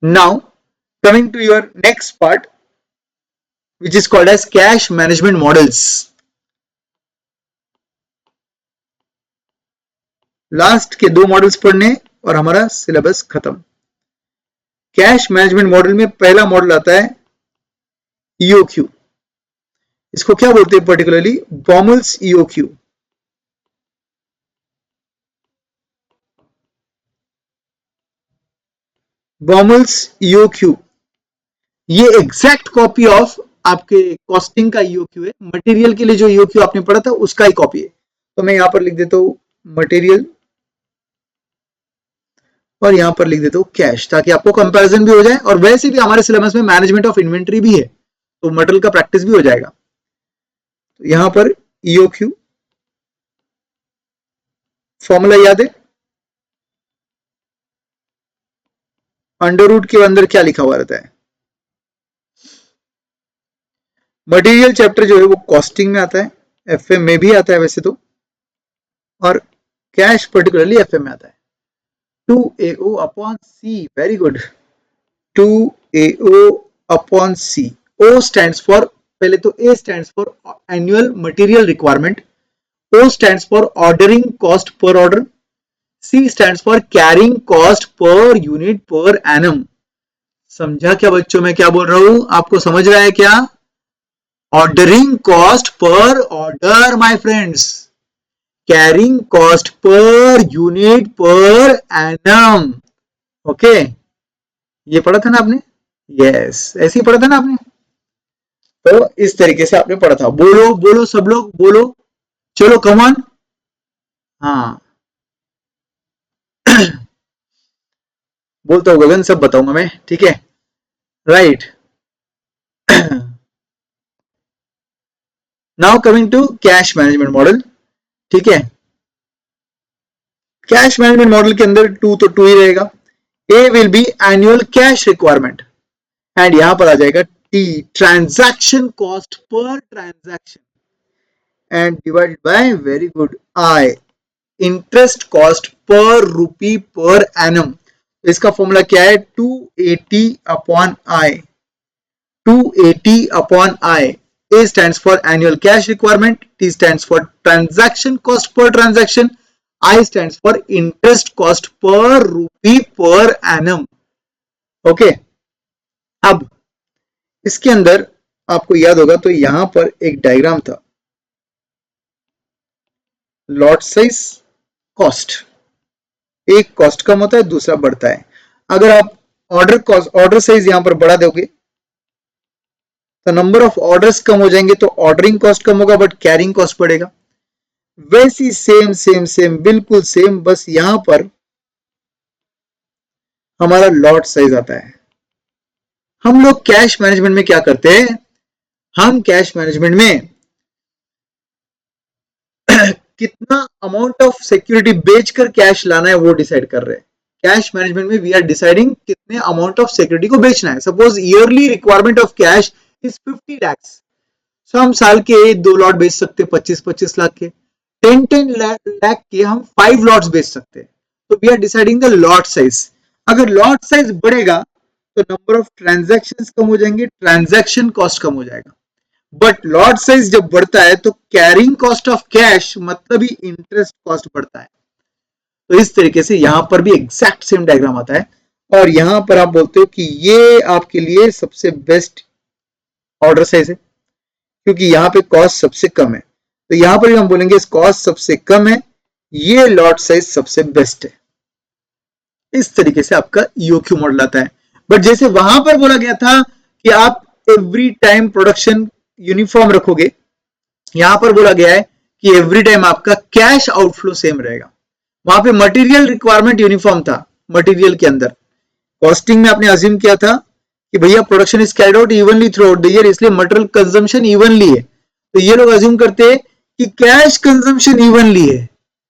Now coming to your next part which is called as cash management models. Last के 2 मॉडल्स पढ़ने और हमारा सिलेबस खत्म। कैश मैनेजमेंट मॉडल में पहला मॉडल आता है ईओक्यू। इसको क्या बोलते हैं पर्टिकुलरली? बॉमल्स ईओक्यू। बॉमल्स ईओक्यू ये एग्जैक्ट कॉपी ऑफ आपके कॉस्टिंग का ईओक्यू है। मटेरियल के लिए जो ईओक्यू आपने पढ़ा था उसका ही कॉपी है। तो मैं यहां पर लिख देता हूं मटेरियल और यहां पर लिख देता हूं कैश, ताकि आपको कंपैरिजन भी हो जाए। और वैसे भी हमारे सिलेबस में मैनेजमेंट ऑफ इन्वेंट्री भी है तो मटेरियल का प्रैक्टिस भी हो जाएगा। तो यहां पर ईओक्यू फॉर्मूला याद है? अंडर रूट के अंदर क्या लिखा हुआ रहता है? मटेरियल चैप्टर जो है वो कॉस्टिंग में आता है, एफएम में भी आता है वैसे तो, और कैश पर्टिकुलरली एफएम में आता है। 2AO upon C, very good. 2AO upon C. O stands for, पहले तो A stands for annual material requirement, O stands for ordering cost per order, C stands for carrying cost per unit per annum. समझा क्या बच्चों मैं क्या बोल रहा हूं? आपको समझ रहा है क्या? Ordering cost per order my friends, carrying cost per unit per annum. Okay, ये पढ़ा था ना आपने? यस, ऐसे ही पढ़ा था ना आपने? तो इस तरीके से आपने पढ़ा था। बोलो बोलो सब लोग बोलो, चलो कम ऑन। हाँ बोलता हूँ गगन, सब बताऊंगा मैं, ठीक है। Right, now coming to cash management model, ठीक है। कैश मैनेजमेंट मॉडल के अंदर 2 तो 2 ही रहेगा। A will be annual cash requirement and यहां पर आ जाएगा T, transaction cost per transaction, and divided by, very good, I, interest cost per rupee per annum. इसका फॉर्मूला क्या है? 280 upon I, 280 upon I. A stands for annual cash requirement, T stands for transaction cost per transaction, I stands for interest cost per rupee per annum. Okay, अब इसके अंदर आपको याद होगा तो यहां पर एक डायग्राम था, लॉट साइज कॉस्ट, एक कॉस्ट कम होता है, दूसरा बढ़ता है। अगर आप ऑर्डर साइज यहां पर बढ़ा दोगे तो नंबर ऑफ ऑर्डर्स कम हो जाएंगे, तो ऑर्डरिंग कॉस्ट कम होगा बट कैरिंग कॉस्ट बढ़ेगा। वैसी सेम सेम सेम बिल्कुल सेम, बस यहां पर हमारा लॉट साइज आता है। हम लोग कैश मैनेजमेंट में क्या करते हैं, हम कैश मैनेजमेंट में कितना अमाउंट ऑफ सिक्योरिटी बेचकर कैश लाना है वो डिसाइड कर रहे हैं। कैश मैनेजमेंट में वी आर डिसाइडिंग कितने अमाउंट ऑफ सिक्योरिटी को बेचना है। Suppose yearly requirement of cash is 50 lakhs, सो हम साल के 2 लॉट बेच सकते हैं 25-25 लाख के, 10-10 लाख के हम 5 लॉट्स बेच सकते हैं। तो we are deciding the lot size. अगर लॉट साइज बढ़ेगा तो नंबर ऑफ ट्रांजैक्शंस कम हो जाएंगे, ट्रांजैक्शन कॉस्ट कम हो जाएगा। बट लॉट साइज जब बढ़ता है तो कैरिंग कॉस्ट ऑफ कैश मतलब ही इंटरेस्ट कॉस्ट बढ़ता है। तो इस तरीके से यहां पर भी एग्जैक्ट सेम डायग्राम आता है, और यहां पर आप बोलते हो कि ये आपके लिए सबसे बेस्ट ऑर्डर साइज है क्योंकि यहां पे कॉस्ट सबसे कम है। तो यहां पर भी हम बोलेंगे कॉस्ट सबसे कम है, ये लॉट साइज सबसे बेस्ट है। इस तरीके से आपका ईओक्यू मॉडल आता है। बट जैसे वहां पर बोला गया था कि आप एवरी टाइम प्रोडक्शन यूनिफॉर्म रखोगे, यहां पर बोला गया है कि एवरी टाइम आपका कैश आउटफ्लो सेम रहेगा। वहां पे मटेरियल रिक्वायरमेंट यूनिफॉर्म था, मटेरियल के अंदर कॉस्टिंग में आपने अज्यूम किया था कि भैया production is carried out evenly through out the year, इसलिए मटेरियल कंजम्पशन इवनली है। तो ये लोग अज्यूम करते हैं कि कैश कंजम्पशन इवनली है।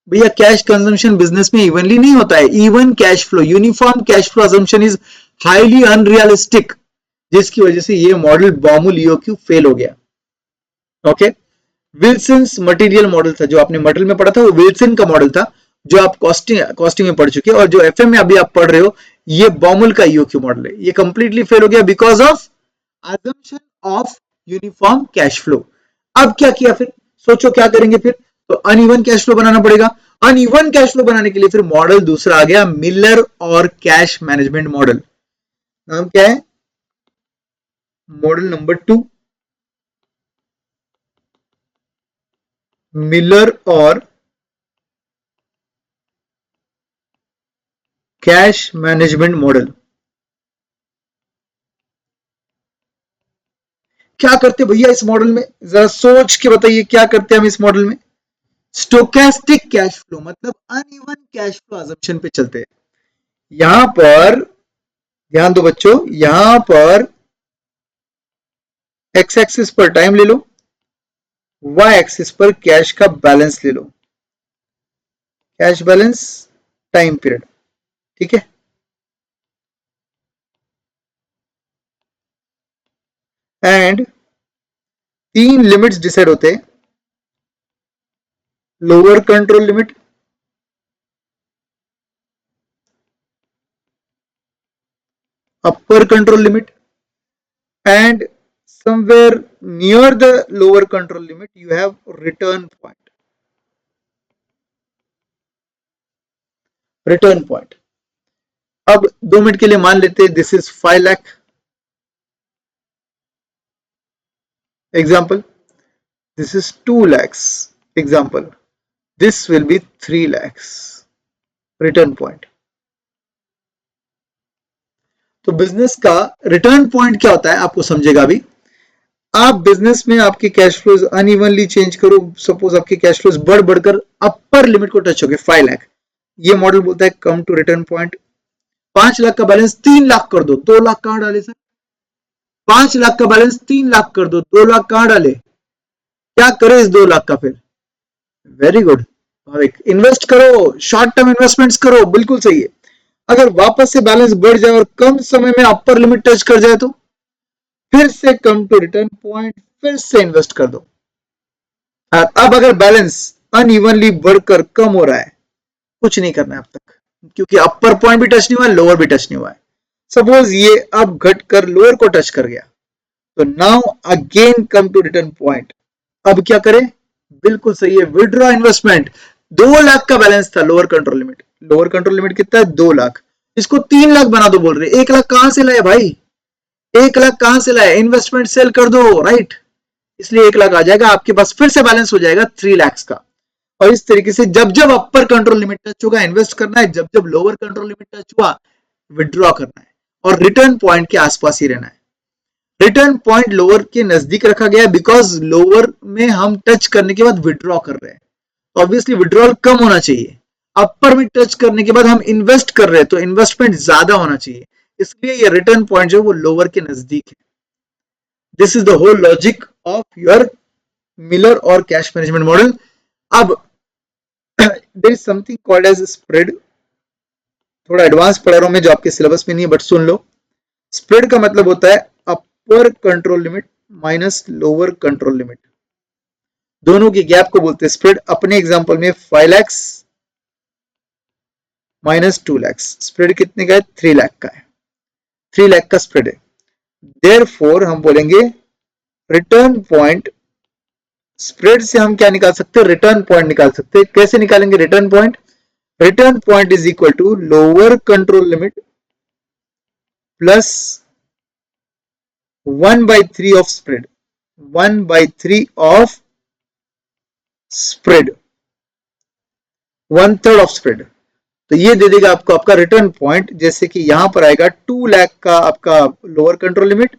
भैया कैश कंजम्पशन बिजनेस में इवनली नहीं होता है। Even cash flow, uniform cash flow assumption is highly unrealistic, जिसकी वजह से ये मॉडल बॉमुल ईओक्यू फेल हो गया। ओके, विल्सन्स मटेरियल मॉडल था जो आपने मटेरियल में पढ़ा था, वो विल्सन का मॉडल था जो आप कॉस्टिंग में पढ़ चुके हैं, और जो एफएम में अभी आप पढ़ रहे हो ये बॉमुल का ईओक्यू मॉडल है। ये कंप्लीटली फेल हो गया because of assumption of uniform cash flow. अब क्या किया फिर, सोचो क्या करेंगे फिर, तो अनइवन कैश फ्लो बनाना पड़ेगा। अनइवन कैश फ्लो बनाने के लिए फिर मॉडल दूसरा आ गया, Miller Orr cash management model. नाम क्या है, model number 2, Miller Orr cash management model. क्या करते भैया इस मॉडल में, जरा सोच के बताइए क्या करते हैं हम इस मॉडल में। स्टोकेस्टिक कैश फ्लो मतलब अनइवन कैश फ्लो अजम्पशन पे चलते हैं। यहां पर ध्यान दो बच्चों, यहां पर एक्स एक्सिस पर टाइम ले लो, वाई एक्सिस पर कैश का बैलेंस ले लो, कैश बैलेंस, टाइम पीरियड, ठीक है। एंड 3 लिमिट्स डिसाइड होते हैं, lower control limit, upper control limit, and somewhere near the lower control limit you have return point. Return point. अब 2 minute के लिए मान लेते हैं this is 5 lakh example, this is 2 lakhs example, this will be 3 lakhs return point. तो business का return point क्या होता है आपको समझेगा अभी। आप बिजनेस में आपके कैश फ्लोज अनइवनली चेंज करो, सपोज आपके कैश फ्लोज बढ़कर अपर लिमिट को टच हो गए 5 लाख, ये मॉडल बोलता है come to return point. 5 lakh का बैलेंस 3 लाख कर दो, 2 लाख कहां डाले सर, 5 लाख का बैलेंस 3 लाख कर दो, 2 लाख कहां डाले, क्या करे इस 2 लाख का फिर, वेरी गुड, इन्वेस्ट करो, शॉर्ट टर्म इन्वेस्टमेंट्स करो, बिल्कुल सही है। अगर वापस से बैलेंस बढ़ जाए और कम समय में अपर लिमिट टच कर जाए तो फिर से कम टू रिटर्न पॉइंट, फिर से इन्वेस्ट कर दो। अब अगर बैलेंस अनइवनली बढ़कर कम हो रहा है, कुछ नहीं करना है अब तक, क्योंकि अपर पॉइंट भी टच नहीं हुआ है, लोअर भी टच नहीं हुआ है। सपोज ये अब घटकर लोअर को टच कर गया, तो now again come to return point. अब क्या करें, बिल्कुल सही है, विड्रॉ इन्वेस्टमेंट। 2 लाख का बैलेंस था lower control limit, lower control limit कितना है 2 लाख, इसको 3 लाख बना दो बोल रहे, 1 लाख कहां से लाए भाई, 1 लाख कहां से लाए, इन्वेस्टमेंट सेल कर दो, राइट, इसलिए 1 लाख आ जाएगा आपके पास, फिर से बैलेंस हो जाएगा 3 lakhs का। और इस तरीके से जब जब अपर कंट्रोल लिमिट टच होगा इन्वेस्ट करना है, जब जब लोअर कंट्रोल लिमिट टच हुआ विड्रॉ करना है, और रिटर्न पॉइंट के आसपास ही रहना है। रिटर्न पॉइंट लोअर के नजदीक रखा गया है बिकॉज लोअर में हम टच करने के बाद विड्रॉ कर रहे हैं, तो ऑब्वियसली विड्रॉल कम होना चाहिए। अपर में टच करने के बाद हम इन्वेस्ट कर रहे हैं तो इन्वेस्टमेंट ज्यादा होना चाहिए, इसलिए ये रिटर्न पॉइंट जो है वो लोअर के नजदीक है। This is the whole logic of your Miller Orr cash management model. अब there is something called as spread, थोड़ा एडवांस पढ़ा रहा हूं मैं जो आपके सिलेबस में नहीं है, बट सुन लो। स्प्रेड का मतलब होता है upper control limit minus lower control limit, दोनों की गैप को बोलते हैं स्प्रेड। अपने एग्जांपल में 5 लाख माइनस 2 लाख, स्प्रेड कितने का है? 3 लाख का है, 3 लाख का स्प्रेड है। देयरफॉर हम बोलेंगे रिटर्न पॉइंट, स्प्रेड से हम क्या निकाल सकते हैं? रिटर्न पॉइंट निकाल सकते हैं। कैसे निकालेंगे return point? Return point is equal to lower control limit plus 1/3 of spread, 1/3 of spread, 1/3 of spread. तो ये दे देगा आपको आपका रिटर्न पॉइंट, जैसे कि यहां पर आएगा 2 लाख का आपका lower control limit,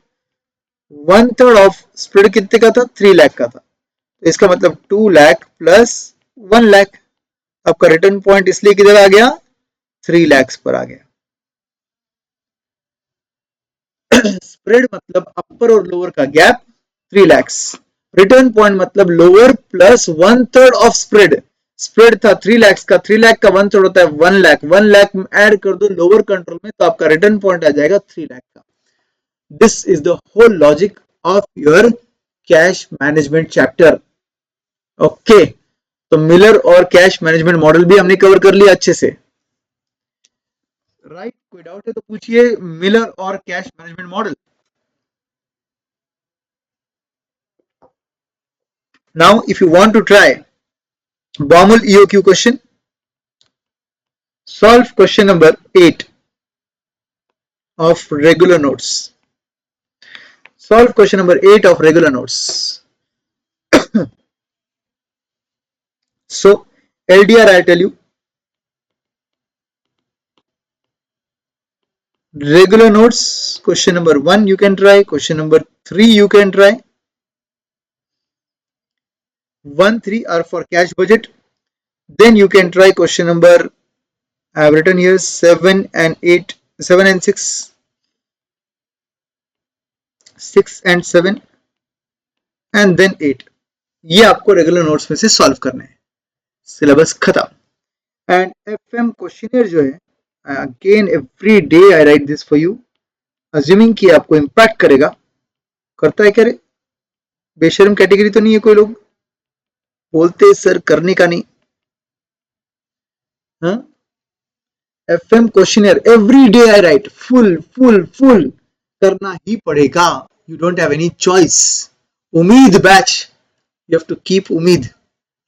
1/3 of spread कितने का था? 3 लाख का था, तो इसका मतलब 2 लाख प्लस 1 लाख, आपका रिटर्न पॉइंट इसलिए किधर आ गया? 3 लाख पर आ गया। स्प्रेड मतलब अपर और लोअर का गैप 3 लाख, रिटर्न पॉइंट मतलब lower plus 1/3 of spread. Spread था 3 लाख का, 3 लाख का 1/3 होता है 1 लाख, 1 लाख ऐड कर दो लोअर कंट्रोल में तो आपका रिटर्न पॉइंट आ जाएगा 3 लाख का। This is the whole logic of your cash management chapter. Okay, तो Miller Orr cash management model भी हमने कवर कर लिया अच्छे से, राइट? कोई डाउट है तो पूछिए, Miller Orr cash management model. Now, if you want to try Baumol EOQ question, solve question number 8 of regular notes. Solve question number 8 of regular notes. So, LDR I tell you, regular notes, question number 1 you can try, question number 3 you can try. 1, 3 are for cash budget. Then you can try question number, I have written here 7 and 8, 7 and 6, 6 and 7 and then 8. ये आपको regular notes में से solve करना है, syllabus खत्म। And FM questionnaire जो है, again every day I right this for you, assuming कि आपको इम्पैक्ट करेगा। करता है क्या रे? बेशरम कैटेगरी तो नहीं है कोई लोग? बोलते सर करने का नहीं। हाँ, FM questioner every day I right, full full full करना ही पड़ेगा, you don't have any choice. उम्मीद batch, you have to keep उम्मीद,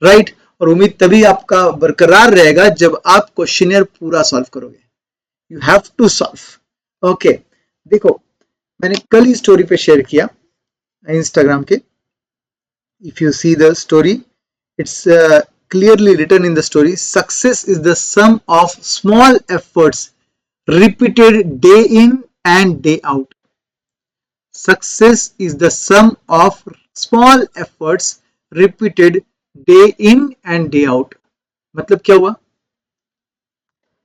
राइट? और उम्मीद तभी आपका बरकरार रहेगा जब आप क्वेश्चनर पूरा सॉल्व करोगे। You have to solve. Okay, देखो मैंने कल ही स्टोरी पे शेयर किया इंस्टाग्राम के, if you see the story, it's clearly written in the story, success is the sum of small efforts repeated day in and day out. Success is the sum of small efforts repeated day in and day out. मतलब क्या हुआ?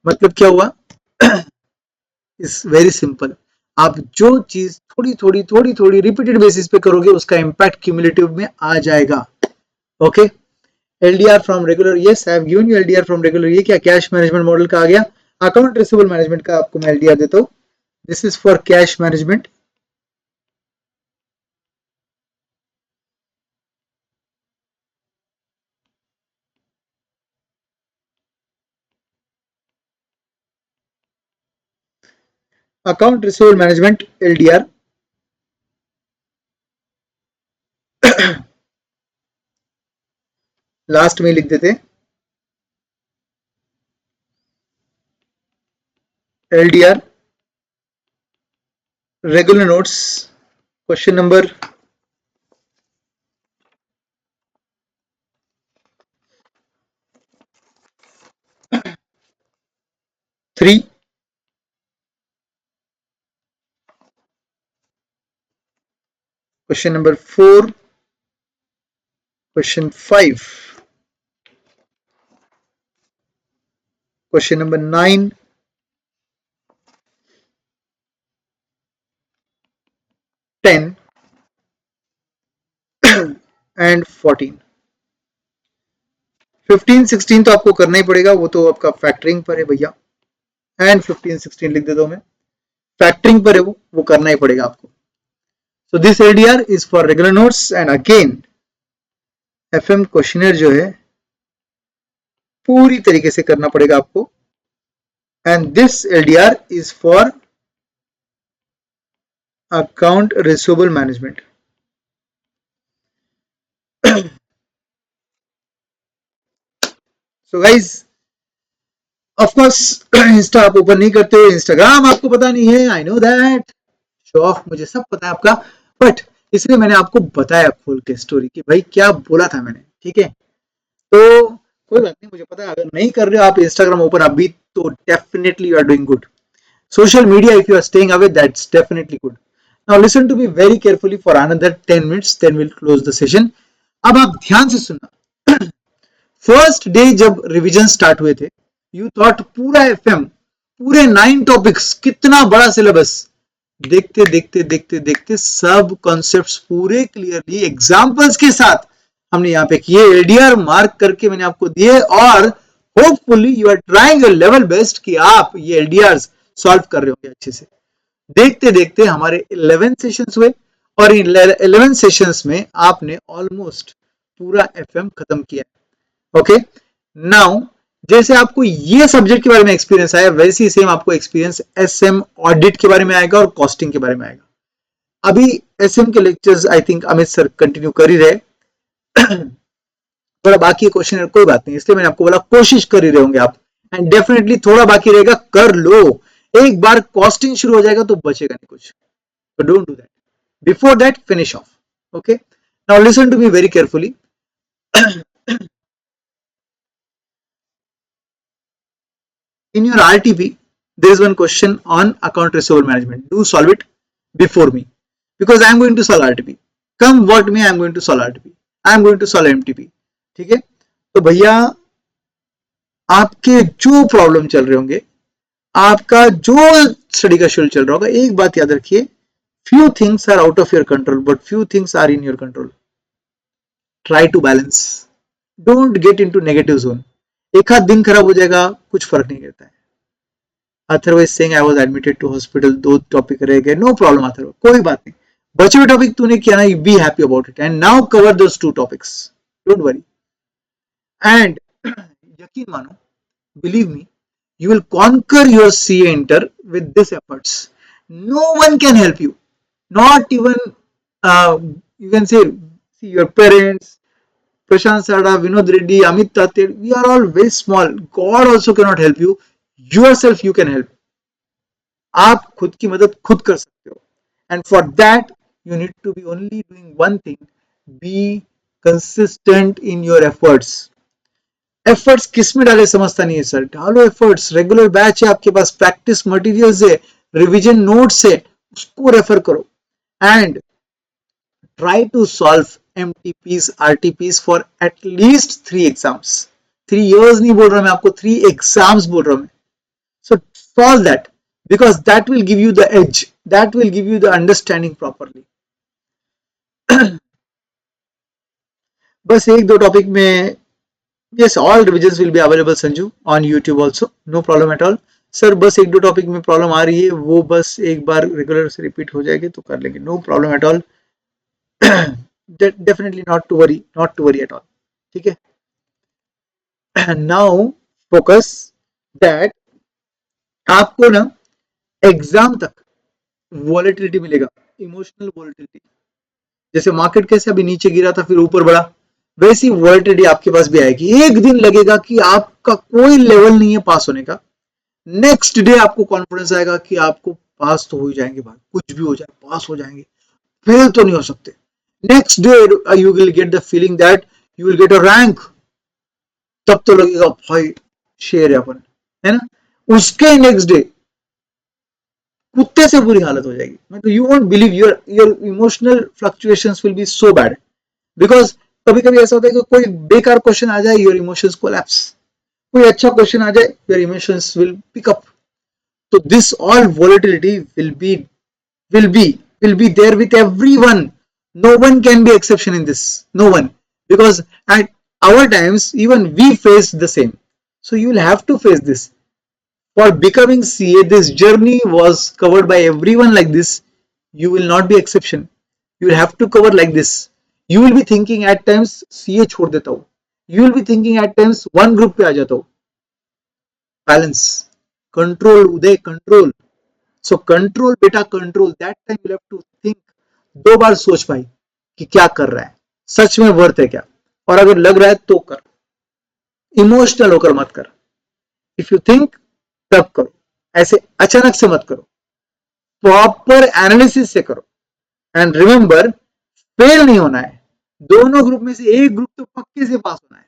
मतलब क्या हुआ? Is very simple, आप जो चीज थोड़ी थोड़ी थोड़ी थोड़ी रिपीटेड बेसिस पे करोगे उसका इंपैक्ट क्यूमुलेटिव में आ जाएगा। Okay, LDR from regular, yes I have given you LDR from regular. ये क्या कैश मैनेजमेंट मॉडल का आ गया। अकाउंट रिसीवेबल मैनेजमेंट का आपको मैं LDR देता हूं, this is for cash management. Account receivable management LDR, last में लिख देते LDR regular notes, question number 3, question number 4, question 5, question number 9, 10 and 14. 15 16 तो आपको करना ही पड़ेगा, वो तो आपका फैक्टरिंग पर है भैया, एंड 15 16 लिख देता हूं मैं, फैक्टरिंग पर है वो करना ही पड़ेगा आपको. So this LDR is for regular notes, and again FM questionnaire जो है पूरी तरीके से करना पड़ेगा आपको, and this LDR is for account receivable management. So guys, of course Insta आप ओपन नहीं करते हो, इंस्टाग्राम आपको पता नहीं है, I know that, show off, मुझे सब पता है आपका, बट इसलिए मैंने आपको बताया खोल के स्टोरी कि भाई क्या बोला था मैंने, ठीक है. तो कोई बात नहीं, मुझे पता है अगर नहीं कर रहे हो आप इंस्टाग्राम ओपन अभी, तो definitely you are doing good. Social media, if you are staying away, that's definitely good. Now listen to me very carefully for another 10 minutes, then we'll close the session. अब आप ध्यान से सुनना. First day जब revision start हुए थे, you thought पूरा FM, पूरे 9 टॉपिक्स, कितना बड़ा सिलेबस, देखते देखते देखते देखते सब कॉन्सेप्ट्स पूरे क्लियरली एग्जांपल्स के साथ हमने यहाँ पे किए, एलडीआर मार्क करके मैंने आपको दिए, और hopefully you are trying your level best कि आप ये एलडीआर सॉल्व कर रहे होंगे अच्छे से. देखते देखते हमारे 11 सेशंस हुए, और इन 11 सेशंस में आपने ऑलमोस्ट पूरा एफएम खत्म किया. ओके, नाउ जैसे आपको ये सब्जेक्ट के बारे में एक्सपीरियंस आया, वैसे ही सेम आपको एक्सपीरियंस एसएम ऑडिट के बारे में आएगा और कॉस्टिंग के बारे में आएगा. अभी एसएम के lectures I think Amit sir continue कर ही रहे, थोड़ा बाकी क्वेश्चन, कोई बात नहीं, इसलिए मैंने आपको बोला कोशिश कर ही रहे होंगे आप, एंड डेफिनेटली थोड़ा बाकी रहेगा, कर लो. एक बार कॉस्टिंग शुरू हो जाएगा तो बचेगा नहीं कुछ, तो don't do that, before that finish off. Okay, now listen to me very carefully. In your RTP, there is one question on account receivable management. Do solve it before me, because I am going to solve RTP. Come what may, I am going to solve RTP. I am going to solve MTP. ठीक है, तो भैया आपके जो problem चल रहे होंगे, आपका जो स्टडी का शेड्यूल चल रहा होगा, एक बात याद रखिए, few things are out of your control, but few things are in your control. Try to balance. Don't get into negative zone. एक आध दिन खराब हो जाएगा, कुछ फर्क नहीं रहता है. Otherwise saying I was admitted to hospital, 2 topic रह गए, नो प्रॉब्लम अथरवाइज, कोई बात नहीं, बचे हुए टॉपिक तूने किया ना, be happy about it, and now cover those 2 topics, don't worry. And यकीन मानो, believe me, you will conquer your CA Inter with this efforts. No one can help you, not even you can say, see your parents, Prashant Sada, Vinod Reddy, Amit Tatir, we are all very small. God also cannot help you. Yourself you can help. आप खुद की मदद खुद कर सकते हो. And for that you need to be only doing one thing: be consistent in your efforts. Efforts किस में डाले समझता नहीं है सर, डालो एफर्ट्स. रेगुलर बैच है आपके पास, प्रैक्टिस मटेरियल्स है, रिवीजन नोट्स है, उसको रेफर करो, and try to solve MTPs RTPs for at least 3 exams. 3 years नहीं बोल रहा मैं आपको, 3 एग्जाम्स बोल रहा हूं मैं. So solve that, because that will give you the edge, that will give you the understanding properly. बस 1-2 टॉपिक में, yes, all revisions will be available Sanju on YouTube also, no problem at all. Sir बस 1-2 topic में problem आ रही है, वो बस एक बार regular से रिपीट हो जाएगी तो कर लेंगे, no problem at all. Definitely not to worry at all. ठीक है, नाउ फोकस दैट आपको ना एग्जाम तक वॉलेटिलिटी मिलेगा, इमोशनल वॉलेटिलिटी. जैसे मार्केट कैसे अभी नीचे गिरा था फिर ऊपर बढ़ा, वैसी वॉलेटिलिटी आपके पास भी आएगी. एक दिन लगेगा कि आपका कोई लेवल नहीं है पास होने का, नेक्स्ट डे आपको कॉन्फिडेंस आएगा कि आपको पास तो हो जाएंगे, भाई कुछ भी हो जाए पास हो जाएंगे, फेल तो नहीं हो सकते. Next day you will get the feeling that you will get a rank, तब तो लगेगा भाई शेर है अपन, है ना. उसके नेक्स्ट डे कुत्ते से बुरी हालत हो जाएगी. मतलब you won't believe your emotional fluctuations will be so bad. Because कभी कभी ऐसा होता है कि कोई बेकार क्वेश्चन आ जाए, योर इमोशंस कोलैप्स. कोई अच्छा क्वेश्चन आ जाए, your emotions will pick up. So this all volatility will be there with everyone. No one can be exception in this. No one, because at our times even we face the same. So you will have to face this. For becoming CA, this journey was covered by everyone like this. You will not be exception. You will have to cover like this. You will be thinking at times CA छोड़ देता हूँ. You will be thinking at times one group पे आ जाता हूँ. Balance, control, Uday, control. So control बेटा control. That time you have to think. दो बार सोच पाई कि क्या कर रहा है, सच में वर्थ है क्या, और अगर लग रहा है तो कर. इमोशनल होकर मत कर. इफ यू थिंक तब करो, ऐसे अचानक से मत करो. प्रॉपर एनालिसिस से करो. एंड रिमेंबर, फेल नहीं होना है. दोनों ग्रुप में से एक ग्रुप तो पक्के से पास होना है.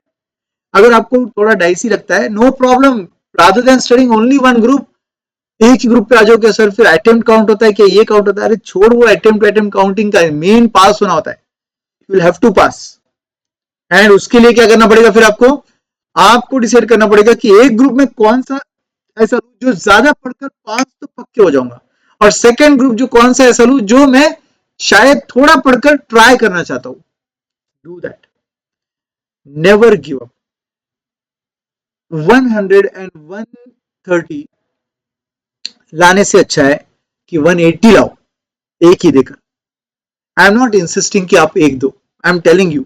अगर आपको थोड़ा डाइसी लगता है, no problem. Rather than studying only one group, एक ही ग्रुप पे आ जाओ. क्या सर फिर अटेम्प्ट काउंट होता है क्या, ये काउंट होता है? अरे छोड़ वो अटेम्प्ट काउंटिंग का, मेन पास होना होता है. You will have to pass. And उसके लिए क्या करना पड़ेगा फिर आपको डिसाइड करना पड़ेगा कि एक ग्रुप में कौन सा ऐसा जो ज्यादा पढ़कर पास तो पक्के हो जाऊंगा, और सेकेंड ग्रुप जो कौन सा ऐसा लू जो मैं शायद थोड़ा पढ़कर ट्राई करना चाहता हूं. Do that. Never give up. 100 and 130 लाने से अच्छा है कि 180 लाओ एक ही देकर. आई एम नॉट इंसिस्टिंग कि आप एक दो. आई एम टेलिंग यू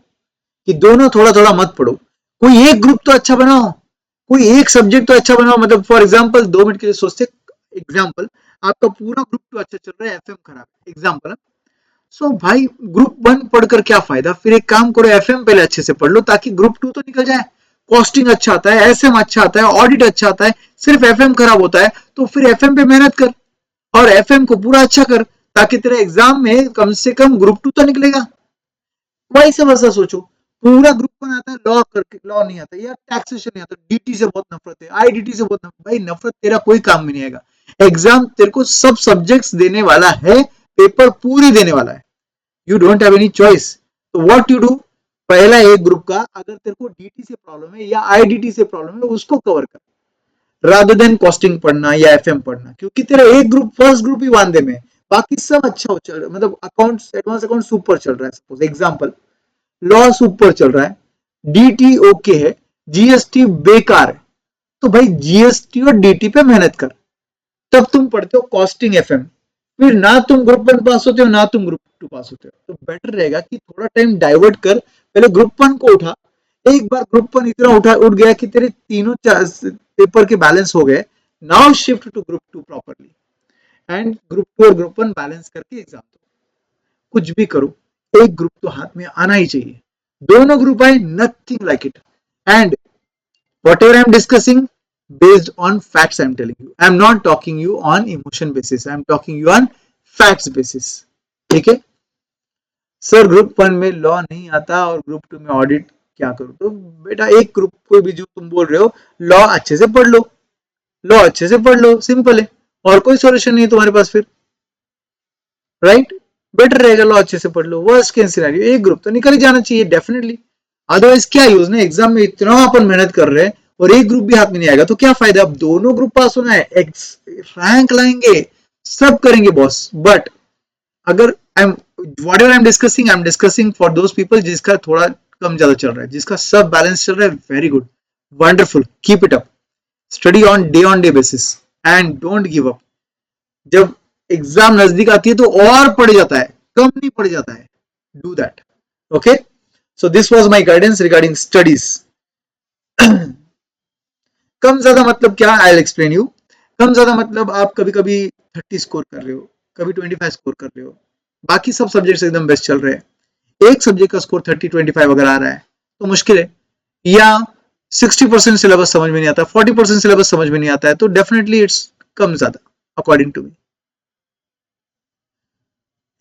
कि दोनों थोड़ा थोड़ा मत पढ़ो. कोई एक ग्रुप तो अच्छा बनाओ, कोई एक सब्जेक्ट तो अच्छा बनाओ. मतलब फॉर एग्जांपल 2 मिनट के लिए सोचते. एग्जांपल, आपका पूरा ग्रुप तो अच्छा चल रहा है, एफएम खराब. एग्जांपल. सो भाई ग्रुप 1 पढ़कर क्या फायदा? फिर एक काम करो, एफएम पहले अच्छे से पढ़ लो ताकि ग्रुप 2 तो निकल जाए. कॉस्टिंग अच्छा आता है, एसएम अच्छा आता है, ऑडिट अच्छा आता है. सिर्फ एफएम खराब होता है तो फिर एफएम पे मेहनत कर और एफएम को पूरा अच्छा कर ताकि तेरे एग्जाम में कम से कम ग्रुप 2 तो निकलेगा. वही से वैसा सोचो. पूरा ग्रुप 1 आता है, लॉ करके लॉ नहीं आता, या टैक्सेशन नहीं आता, डीटी से बहुत नफरत है, आईडीटी से बहुत नफरत. भाई नफरत तेरा कोई काम में नहीं आएगा. एग्जाम तेरे को सब सब्जेक्ट्स देने वाला है, पेपर पूरी देने वाला है. You don't have any choice. तो व्हाट यू डू, पहला एक ग्रुप का अगर तेरे को डीटी से प्रॉब्लम है या आईडीटी से प्रॉब्लम है उसको कवर कर, रादर देन कॉस्टिंग पढ़ना या एफएम पढ़ना. क्योंकि तेरा एक ग्रुप, फर्स्ट ग्रुप ही वांदे में, बाकी सब अच्छा हो चल रहा है. मतलब अकाउंट्स, एडवांस अकाउंट सुपर चल रहा है. सपोज एग्जांपल, लॉ सुपर चल रहा है, डीटी ओके है, जीएसटी बेकार है. तो भाई जीएसटी और डीटी पे मेहनत कर, तब तुम पढ़ते हो कॉस्टिंग एफएम. फिर ना तुम ग्रुप 1 पास होते हो ना तुम ग्रुप 2 पास होते हो. तो बेटर रहेगा कि थोड़ा टाइम डाइवर्ट कर, पहले ग्रुप 1 को उठा. एक बार ग्रुप 1 इतना उठ गया कि तेरे तीनों पेपर के बैलेंस हो गए. Now shift to group 2 properly, and group 2 और ग्रुप 1 बैलेंस करके एग्जाम दो. कुछ भी करो, एक ग्रुप तो हाथ में आना ही चाहिए. दोनों ग्रुप आए, nothing like it. And whatever I am discussing based on facts I am telling you. I am not talking you on emotion basis. I am talking you on facts basis. ठीक है. Sir group 1 में law नहीं आता और group 2 में audit, क्या करूं? तो बेटा एक ग्रुप कोई भी जो तुम बोल रहे हो, लॉ अच्छे से पढ़ लो, लॉ अच्छे से पढ़ लो, सिंपल है. और कोई सॉल्यूशन नहीं है तुम्हारे पास फिर, राइट? बेटर रहेगा लॉ अच्छे से पढ़ लो. वर्स्ट केस सिनेरियो एक ग्रुप तो निकल ही जाना चाहिए डेफिनेटली. अदरवाइज क्या यूज ना, एग्जाम में इतना अपन मेहनत कर रहे हैं और एक ग्रुप भी हाथ में नहीं आएगा तो क्या फायदा? अब दोनों ग्रुप पास होना है, रैंक लाएंगे, सब करेंगे बॉस. बट अगर whatever I'm discussing for those people जिसका थोड़ा कम ज्यादा चल रहा है, जिसका सब बैलेंस चल रहा है, very good, wonderful, keep it up. Study on day basis and don't give up. जब एग्जाम नजदीक आती है तो और पड़ जाता है, कम नहीं पड़ जाता है. Do that. Okay. So this was my guidance regarding studies. कम ज्यादा मतलब क्या, आई विल एक्सप्लेन यू. कम ज्यादा मतलब आप कभी कभी 30 स्कोर कर रहे हो, कभी 25 स्कोर कर रहे हो, बाकी सब सब्जेक्ट्स एकदम बेस्ट चल रहे हैं. एक सब्जेक्ट का स्कोर 30-25 अगर आ रहा है तो मुश्किल है. या 60% सिलेबस समझ में नहीं आता, 40% सिलेबस समझ में नहीं आता है, तो डेफिनेटली इट्स कम ज्यादा according to me.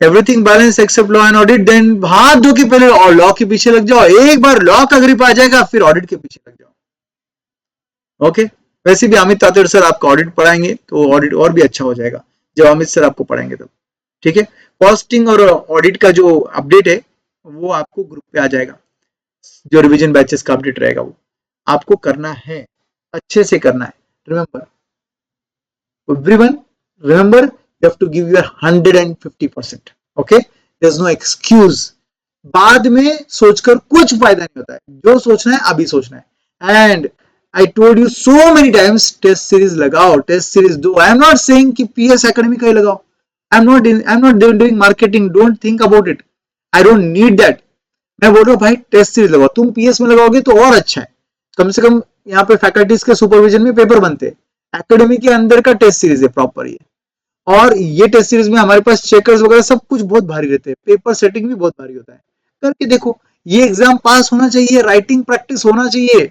Everything balance except law and audit. Then हाथ धो के पहले और लॉ के पीछे लग जाओ. एक बार लॉ का ग्रिप आ जाएगा फिर ऑडिट के पीछे लग जाओ. ओके. वैसे भी अमित तातेड़ सर आपका ऑडिट पढ़ाएंगे तो ऑडिट और भी अच्छा हो जाएगा जब अमित सर आपको पढ़ाएंगे तब, ठीक है। कॉस्टिंग और ऑडिट का जो अपडेट है वो आपको ग्रुप पे आ जाएगा, जो रिवीजन बैचेस का अपडेट रहेगा वो आपको करना है, अच्छे से करना है। Remember everyone, remember you have to give your 150%, okay, there's no excuse। बाद में सोचकर कुछ फायदा नहीं होता है, जो सोचना है अभी सोचना है। And I told you so many times, test series लगाओ, टेस्ट सीरीज दो। आई एम नॉट सेइंग कि पीएस एकेडमी का ही लगाओ, I am not doing marketing, don't think about it, I don't need that. मैं बोल रहा हूँ भाई टेस्ट सीरीज लगाओ, तुम पीएस में लगाओगे तो और अच्छा है, कम से कम यहाँ पे फैकल्टीज के सुपरविजन में पेपर बनते हैं, एकेडमी के अंदर का टेस्ट सीरीज है प्रॉपर ये। और ये टेस्ट सीरीज में हमारे पास चेकर्स वगैरह सब कुछ बहुत भारी रहते हैं, पेपर सेटिंग भी बहुत भारी होता है। करके देखो, ये एग्जाम पास होना चाहिए, राइटिंग प्रैक्टिस होना चाहिए।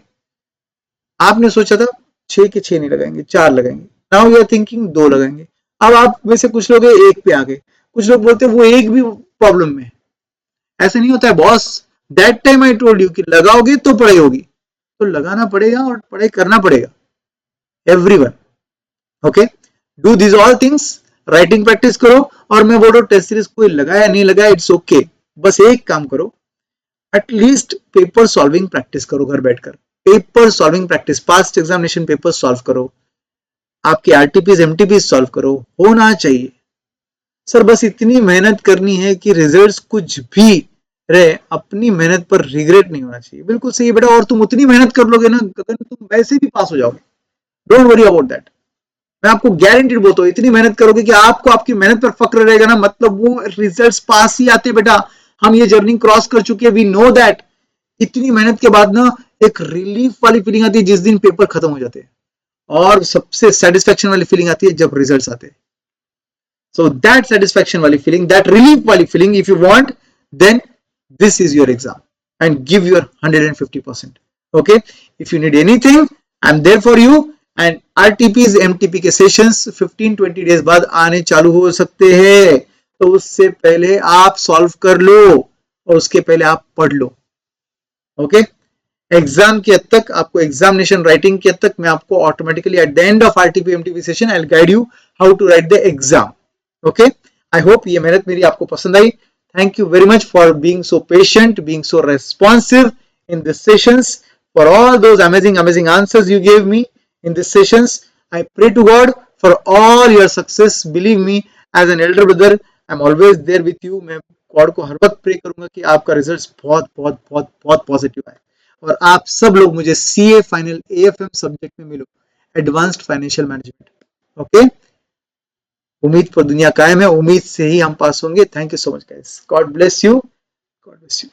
आपने सोचा था 6 के 6 नहीं लगाएंगे, 4 लगाएंगे, नाउ यू आर थिंकिंग 2 लगाएंगे। अब आप में से कुछ लोग 1 पे आ गए, कुछ लोग बोलते हैं वो 1 भी प्रॉब्लम में। ऐसे नहीं होता है boss, that time I told you कि लगाओगे तो पढ़ाई होगी, तो लगाना पड़ेगा और पढ़ाई करना पड़ेगा। Everyone, okay, do this all things, writing practice करो। और मैं बोल रहा हूँ टेस्ट सीरीज कोई लगाया नहीं लगाया इट्स ओके, बस एक काम करो, एटलीस्ट पेपर सॉल्विंग प्रैक्टिस करो घर बैठकर, paper solving practice, past examination paper solve करो, आपके आरटीपीज एमटीपीज सॉल्व करो, होना चाहिए। सर बस इतनी मेहनत करनी है कि रिजल्ट्स कुछ भी रहे, अपनी मेहनत पर रिग्रेट नहीं होना चाहिए। बिल्कुल सही बेटा, और तुम उतनी मेहनत कर लोगे ना, तुम वैसे भी पास हो जाओगे, डोंट वरी अबाउट दैट। मैं आपको गारंटीड बोलता हूँ, इतनी मेहनत करोगे कि आपको आपकी मेहनत पर फक्र रहेगा ना, मतलब वो रिजल्ट्स पास ही आते बेटा। हम ये जर्नी क्रॉस कर चुके हैं, वी नो दैट। इतनी मेहनत के बाद ना एक रिलीफ वाली फीलिंग आती है जिस दिन पेपर खत्म हो जाते हैं, और सबसे सेटिस्फेक्शन वाली फीलिंग आती है जब रिजल्ट्स आते हैं। So that satisfaction wali feeling, that relief wali feeling, if you want, then this is your exam and give your 150%. Okay, if you need anything, I'm there for you. And RTPs MTP के sessions 15-20 days बाद आने चालू हो सकते हैं, तो उससे पहले आप सॉल्व कर लो और उसके पहले आप पढ़ लो। ओके, एग्जाम के हद तक, आपको एग्जामिनेशन राइटिंग के हद तक मैं आपको automatically at the end of RTP MTP session I will guide you how to write the exam. Okay, I hope ये मेहनत मेरी आपको पसंद आई। Thank you very much for being so patient, being so responsive in this sessions, for all those amazing answers you gave me in this sessions. I pray to God for all your success. Believe me, as an elder brother I am always there with you. मैं God को हर वक्त pray करूंगा कि आपका result बहुत बहुत बहुत बहुत पॉजिटिव आए और आप सब लोग मुझे सीए फाइनल एएफएम सब्जेक्ट में मिलो, एडवांस्ड फाइनेंशियल मैनेजमेंट। ओके, उम्मीद पर दुनिया कायम है, उम्मीद से ही हम पास होंगे। Thank you so much guys, God bless you, God bless you.